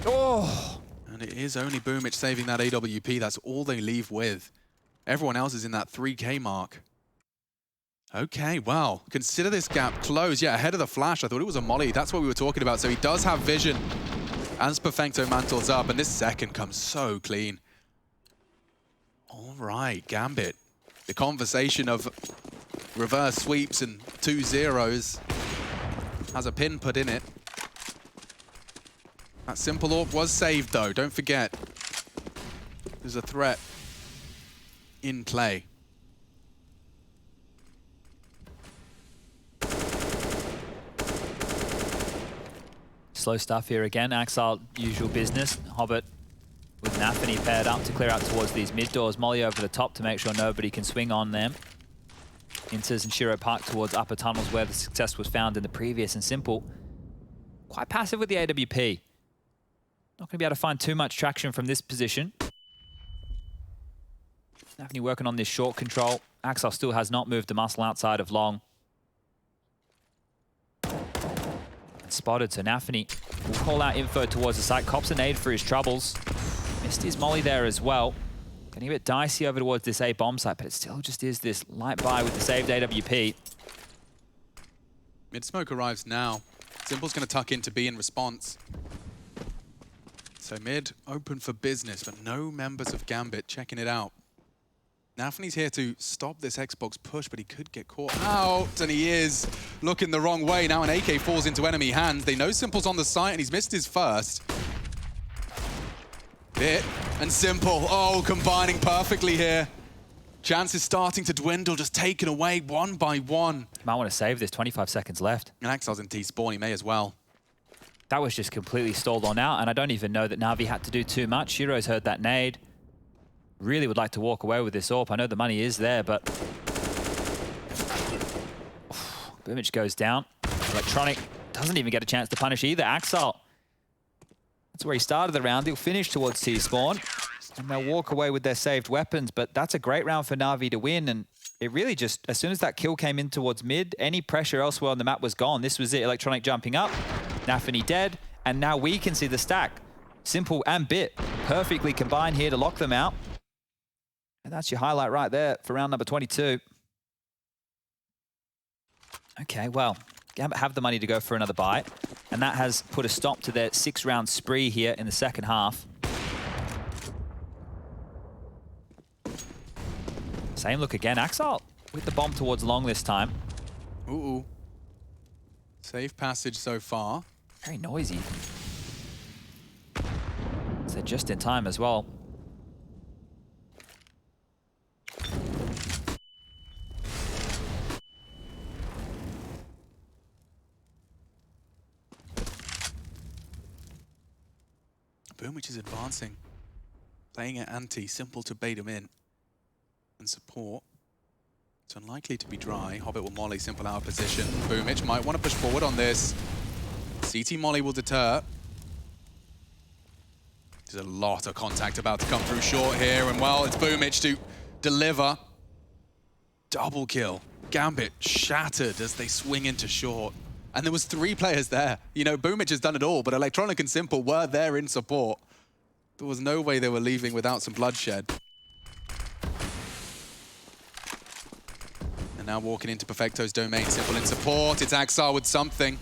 Oh! And it is only Boomich saving that AWP. That's all they leave with. Everyone else is in that 3K mark. Okay, well, consider this gap closed. Yeah, ahead of the flash. I thought it was a molly. That's what we were talking about. So he does have vision as Perfecto mantles up. And this second comes so clean. All right, Gambit. The conversation of reverse sweeps and 2 zeros has a pin put in it. That simple AWP was saved though, don't forget. There's a threat in play. Slow stuff here again. Axel, usual business. Hobbit with Nafany paired up to clear out towards these mid doors. Molly over the top to make sure nobody can swing on them. Inters and Shiro park towards upper tunnels where the success was found in the previous, and Simple quite passive with the AWP. Not going to be able to find too much traction from this position. Nafany working on this short control. Axel still has not moved the muscle outside of long. And spotted, so Nafany will call out info towards the site. Cops an aid for his troubles. Missed his molly there as well. Getting a bit dicey over towards this A bomb site, but it still just is this light buy with the saved AWP. Mid smoke arrives now. Simple's going to tuck into B in response. So mid open for business, but no members of Gambit checking it out. Nafany's here to stop this Xbox push, but he could get caught out, and he is looking the wrong way. Now an AK falls into enemy hands. They know Simple's on the site, and he's missed his first. Bit and Simple, oh, combining perfectly here. Chances starting to dwindle, just taken away one by one. Might want to save this, 25 seconds left. And Axel's in T-spawn, he may as well. That was just completely stalled on out, and I don't even know that Na'Vi had to do too much. Shiro's heard that nade. Really would like to walk away with this AWP. I know the money is there, but... Boomich goes down. Electronic doesn't even get a chance to punish either. Axel. That's where he started the round. He'll finish towards T-spawn, and they'll walk away with their saved weapons, but that's a great round for Na'Vi to win, and it really just, as soon as that kill came in towards mid, any pressure elsewhere on the map was gone. This was it. Electronic jumping up, Nafany dead, and now we can see the stack. Simple and Bit perfectly combined here to lock them out. And that's your highlight right there for round number 22. Okay, well, Gambit have the money to go for another buy, and that has put a stop to their 6-round spree here in the second half. Same look again. Axel with the bomb towards long this time. Ooh. Safe passage so far. Very noisy. So just in time as well. Boomwich is advancing. Playing it anti, simple to bait him in. And support. It's unlikely to be dry. Hobbit will molly, simple out of position. Boomwich might want to push forward on this. CT molly will deter. There's a lot of contact about to come through short here, and well, it's Boomwich to deliver. Double kill. Gambit shattered as they swing into short. And there was 3 players there. You know, Boomwich has done it all, but Electronic and Simple were there in support. There was no way they were leaving without some bloodshed. And now walking into Perfecto's domain, Simple in support. It's Axar with something.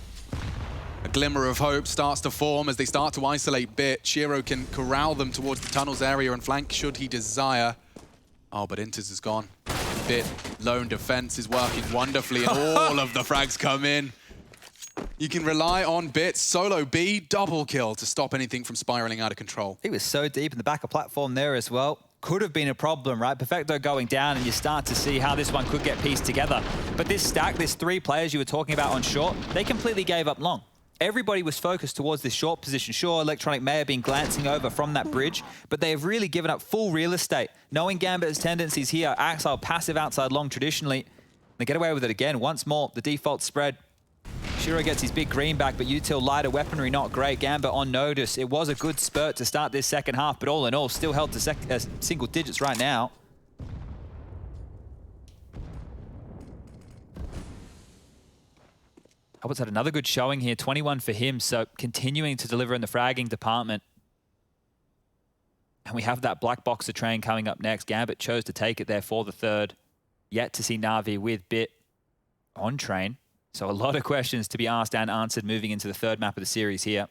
A glimmer of hope starts to form as they start to isolate Bit. Shiro can corral them towards the tunnels area and flank should he desire. Oh, but Inters is gone. Bit lone defense is working wonderfully and all of the frags come in. You can rely on Bit, solo B, double kill to stop anything from spiraling out of control. He was so deep in the back of platform there as well. Could have been a problem, right? Perfecto going down, and you start to see how this one could get pieced together. But this stack, this 3 players you were talking about on short, they completely gave up long. Everybody was focused towards this short position. Sure, Electronic may have been glancing over from that bridge, but they have really given up full real estate. Knowing Gambit's tendencies here, Axel passive outside long traditionally. They get away with it again. Once more, the default spread. Shiro gets his big green back, but util lighter weaponry, not great. Gambit on Natus. It was a good spurt to start this second half, but all in all, still held to single digits right now. Albert's had another good showing here, 21 for him, so continuing to deliver in the fragging department. And we have that Black Boxer train coming up next. Gambit chose to take it there for the 3rd. Yet to see Na'Vi with Bit on train. So a lot of questions to be asked and answered moving into the 3rd map of the series here.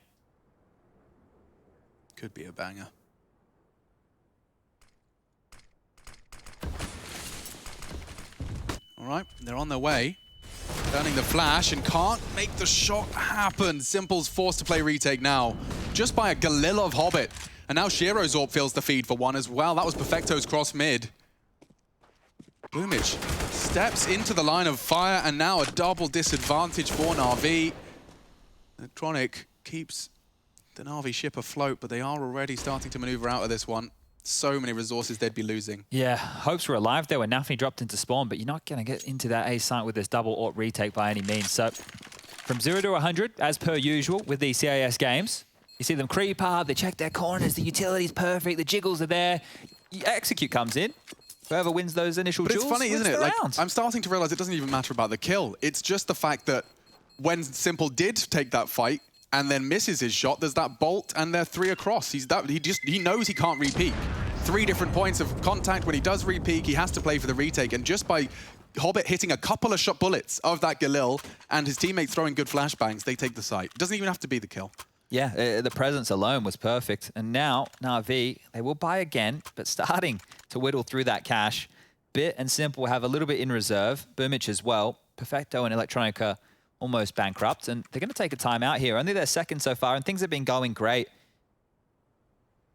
Could be a banger. All right, they're on their way. Turning the flash and can't make the shot happen. Simple's forced to play retake now, just by a Galil of Hobbit. And now Shiro's AWP feels the feed for one as well. That was Perfecto's cross mid. Boomwich steps into the line of fire, and now a double disadvantage for Na'Vi. Electronic keeps the Na'Vi ship afloat, but they are already starting to maneuver out of this one. So many resources they'd be losing. Yeah, hopes were alive there when Nafni dropped into spawn, but you're not going to get into that A site with this double AWP retake by any means. So from 0 to 100, as per usual with these CIS games, you see them creep up, they check their corners, the utility's perfect, the jiggles are there. Execute comes in. Whoever wins those initial duels, it's funny, isn't it? Like, round. I'm starting to realize it doesn't even matter about the kill. It's just the fact that when Simple did take that fight and then misses his shot, there's that bolt and they're 3 across. He knows he can't re-peek. 3 different points of contact. When he does re-peek, he has to play for the retake. And just by Hobbit hitting a couple of shot bullets of that Galil and his teammates throwing good flashbangs, they take the site. It doesn't even have to be the kill. Yeah, the presence alone was perfect. And now, Na'Vi, they will buy again, but starting to whittle through that cash. Bit and Simple have a little bit in reserve. Boomwich as well. Perfecto and Electronica almost bankrupt. And they're going to take a timeout here. Only their 2nd so far, and things have been going great.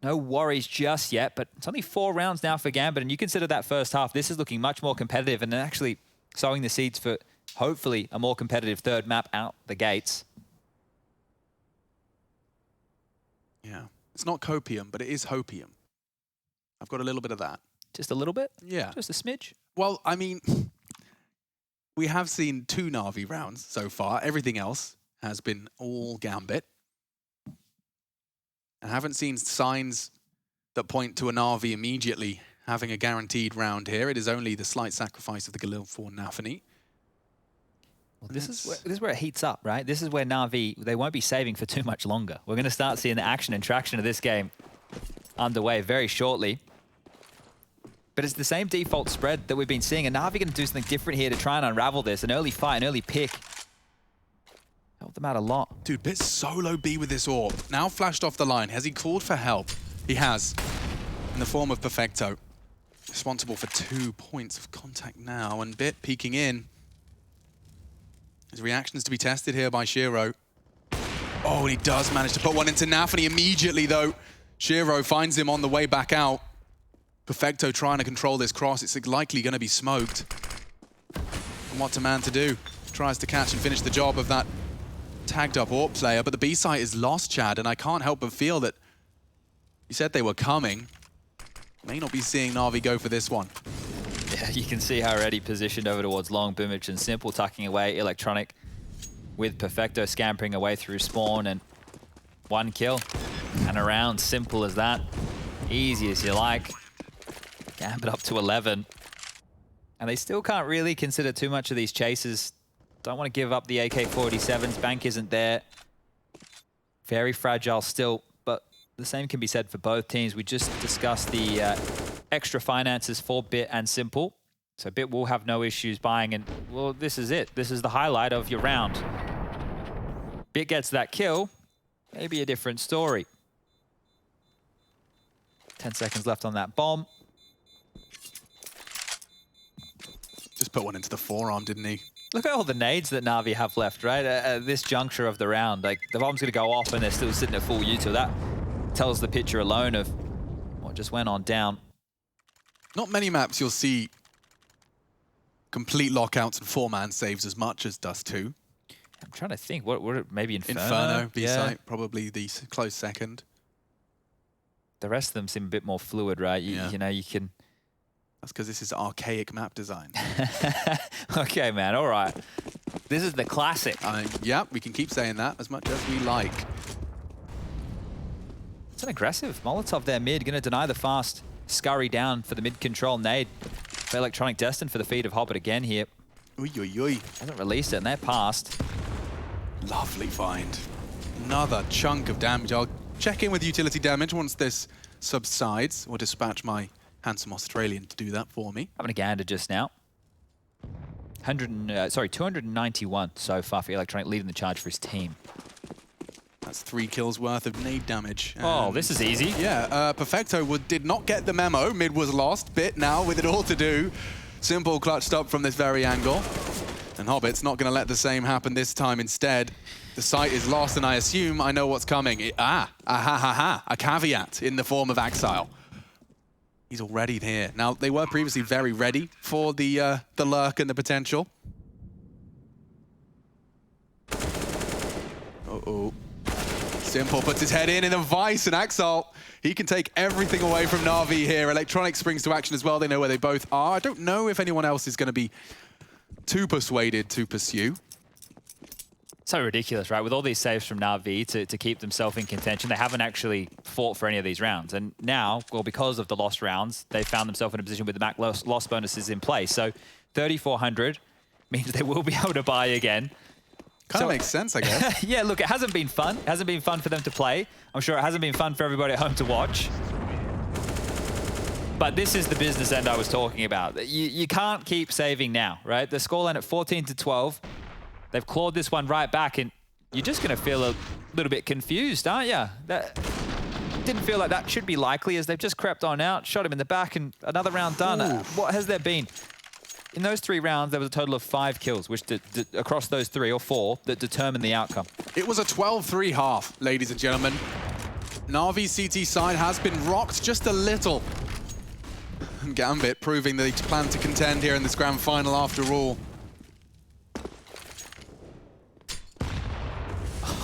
No worries just yet, but it's only 4 rounds now for Gambit. And you consider that first half, this is looking much more competitive and actually sowing the seeds for hopefully a more competitive 3rd map out the gates. Yeah, it's not copium, but it is hopium. I've got a little bit of that. Just a little bit? Yeah. Just a smidge? Well, I mean, we have seen 2 Na'Vi rounds so far. Everything else has been all Gambit. I haven't seen signs that point to a Na'Vi immediately having a guaranteed round here. It is only the slight sacrifice of the Galil for Nafany. Well, this is where it heats up, right? This is where Na'Vi, they won't be saving for too much longer. We're going to start seeing the action and traction of this game underway very shortly. But it's the same default spread that we've been seeing. And Na'Vi going to do something different here to try and unravel this. An early fight, an early pick. Helped them out a lot. Dude, Bit solo B with this AWP. Now flashed off the line. Has he called for help? He has. In the form of Perfecto. Responsible for 2 points of contact now. And Bit peeking in. His reactions to be tested here by Shiro. Oh, and he does manage to put one into Nafany immediately, though. Shiro finds him on the way back out. Perfecto trying to control this cross. It's likely going to be smoked. And what's a man to do? Tries to catch and finish the job of that tagged up AWP player, but the B site is lost, Chad, and I can't help but feel that You said they were coming. May not be seeing Na'Vi go for this one. Yeah, you can see how already positioned over towards long. Boomich and Simple tucking away. Electronic with Perfecto scampering away through spawn, and 1 kill. And around, simple as that. Easy as you like. Gambit up to 11. And they still can't really consider too much of these chases. Don't want to give up the AK-47s. Bank isn't there. Very fragile still, but the same can be said for both teams. We just discussed the extra finances for Bit and Simple. So Bit will have no issues buying, and well, this is it. This is the highlight of your round. Bit gets that kill, maybe a different story. 10 seconds left on that bomb. Just put one into the forearm, didn't he? Look at all the nades that Na'Vi have left, right? At this juncture of the round. Like, the bomb's going to go off and they're still sitting at full util. That tells the picture alone of what just went on down. Not many maps you'll see complete lockouts and 4-man saves as much as Dust2. I'm trying to think. What maybe Inferno? Inferno, B-site, Yeah. probably the close second. The rest of them seem a bit more fluid, right? You know, you can... That's because this is archaic map design. Okay, man. All right. This is the classic. Yeah, we can keep saying that as much as we like. It's an aggressive Molotov there mid. Going to deny the fast. Scurry down for the mid-control nade. For Electronic destined for the feed of Hobbit again here. Uy, uy, uy. Hasn't released it, and they're past. Lovely find. Another chunk of damage. I'll check in with utility damage once this subsides, or dispatch my handsome Australian to do that for me. Having a gander just now. 291 so far for Electronic, leading the charge for his team. That's 3 kills worth of nade damage. Oh, this is easy. Yeah, Perfecto did not get the memo. Mid was lost. Bit now with it all to do. Simple clutched up from this very angle. And Hobbit's not going to let the same happen this time. Instead, the site is lost, and I assume I know what's coming. A caveat in the form of Axile. He's already here. Now, they were previously very ready for the lurk and the potential. Uh-oh. Simple puts his head in the vice, and Axile, he can take everything away from Na'Vi here. Electronic springs to action as well. They know where they both are. I don't know if anyone else is going to be too persuaded to pursue. So ridiculous, right? With all these saves from Na'Vi to keep themselves in contention, they haven't actually fought for any of these rounds. And now, well, because of the lost rounds, they found themselves in a position with the back loss bonuses in place. So 3,400 means they will be able to buy again. Kind of makes sense, I guess. Yeah, look, it hasn't been fun. It hasn't been fun for them to play. I'm sure it hasn't been fun for everybody at home to watch. But this is the business end I was talking about. You can't keep saving now, right? The scoreline at 14-12. They've clawed this one right back, and you're just going to feel a little bit confused, aren't you? That didn't feel like that should be likely, as they've just crept on out, shot him in the back, and another round done. What has there been? In those 3 rounds, there was a total of 5 kills, which across those 3 or 4 that determined the outcome. It was a 12-3 half, ladies and gentlemen. Na'Vi's CT side has been rocked just a little. Gambit proving that they plan to contend here in this grand final after all.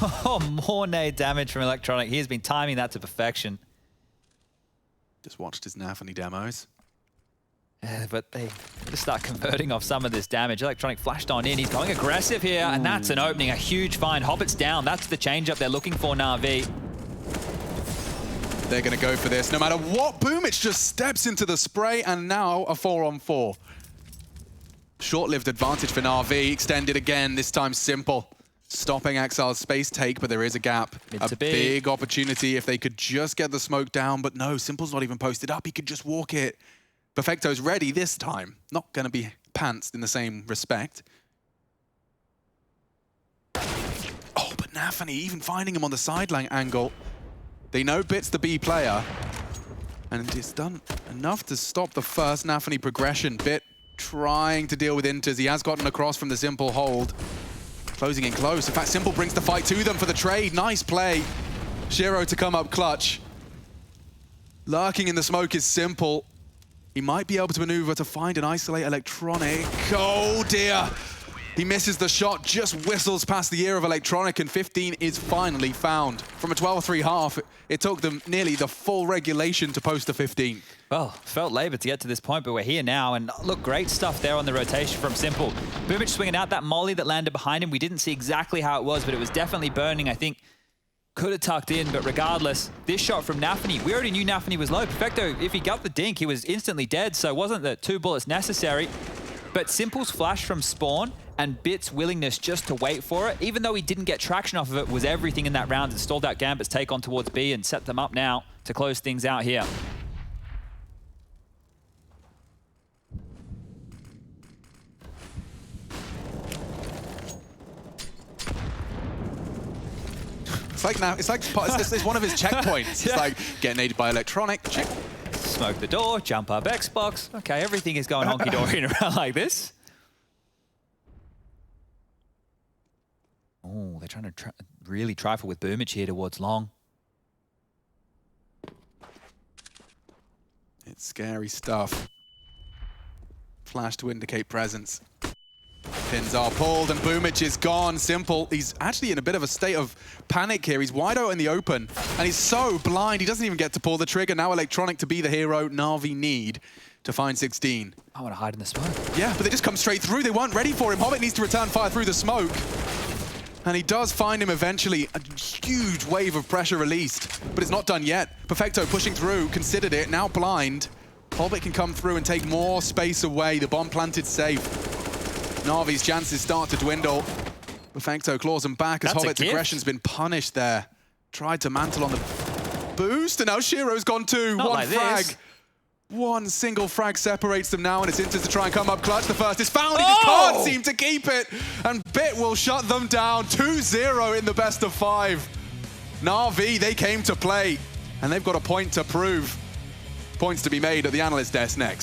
Oh, more nade damage from Electronic. He has been timing that to perfection. Just watched his Nafany demos. But they just start converting off some of this damage. Electronic flashed on in. He's going aggressive here, and that's an opening, a huge find. Hobbit's down. That's the change-up they're looking for, Na'Vi. They're going to go for this no matter what. Boomich just steps into the spray, and now a 4-on-4. Short-lived advantage for Na'Vi. Extended again, this time Simple. Stopping Axile's space take, but there is a gap. A big opportunity if they could just get the smoke down, but no, Simple's not even posted up. He could just walk it. Perfecto's ready this time. Not going to be pantsed in the same respect. Oh, but Nafany even finding him on the sideline angle. They know Bit's the B player, and it's done enough to stop the first Nafany progression. Bit trying to deal with Inters. He has gotten across from the Simple hold. Closing in close. In fact, Simple brings the fight to them for the trade. Nice play. Shiro to come up clutch. Lurking in the smoke is Simple. He might be able to maneuver to find and isolate Electronic. Oh dear. He misses the shot, just whistles past the ear of Electronic, and 15 is finally found. From a 12-3 half, it took them nearly the full regulation to post a 15. Well, felt labor to get to this point, but we're here now. And look, great stuff there on the rotation from Simple. Boomich swinging out that molly that landed behind him. We didn't see exactly how it was, but it was definitely burning. I think could have tucked in, but regardless, this shot from Nafany, we already knew Nafany was low. Perfecto, if he got the dink, he was instantly dead, so it wasn't the 2 bullets necessary. But Simple's flash from spawn and Bit's willingness just to wait for it, even though he didn't get traction off of it, was everything in that round. It stalled out Gambit's take on towards B and set them up now to close things out here. It's one of his checkpoints. Yeah. It's like getting aided by Electronic. Check. Smoke the door, jump up Xbox. Okay, everything is going honky-dory in a round like this. Oh, they're trying to really trifle with Boomich here towards long. It's scary stuff. Flash to indicate presence. Pins are pulled and Boomich is gone. Simple, he's actually in a bit of a state of panic here. He's wide out in the open and he's so blind he doesn't even get to pull the trigger. Now Electronic to be the hero Na'Vi need to find 16. I want to hide in the smoke. Yeah, but they just come straight through. They weren't ready for him. Hobbit needs to return fire through the smoke. And he does find him eventually. A huge wave of pressure released, but it's not done yet. Perfecto pushing through, considered it, now blind. Hobbit can come through and take more space away. The bomb planted safe. Na'Vi's chances start to dwindle. Perfecto claws him back as Hobbit's aggression's been punished there. Tried to mantle on the boost, and now Shiro's gone too. Not one like frag. this. One single frag separates them now, and it's Inters to try and come up clutch. The first is found, he just can't seem to keep it. And Bit will shut them down, 2-0 in the best of 5. Na'Vi, they came to play, and they've got a point to prove. Points to be made at the analyst desk next.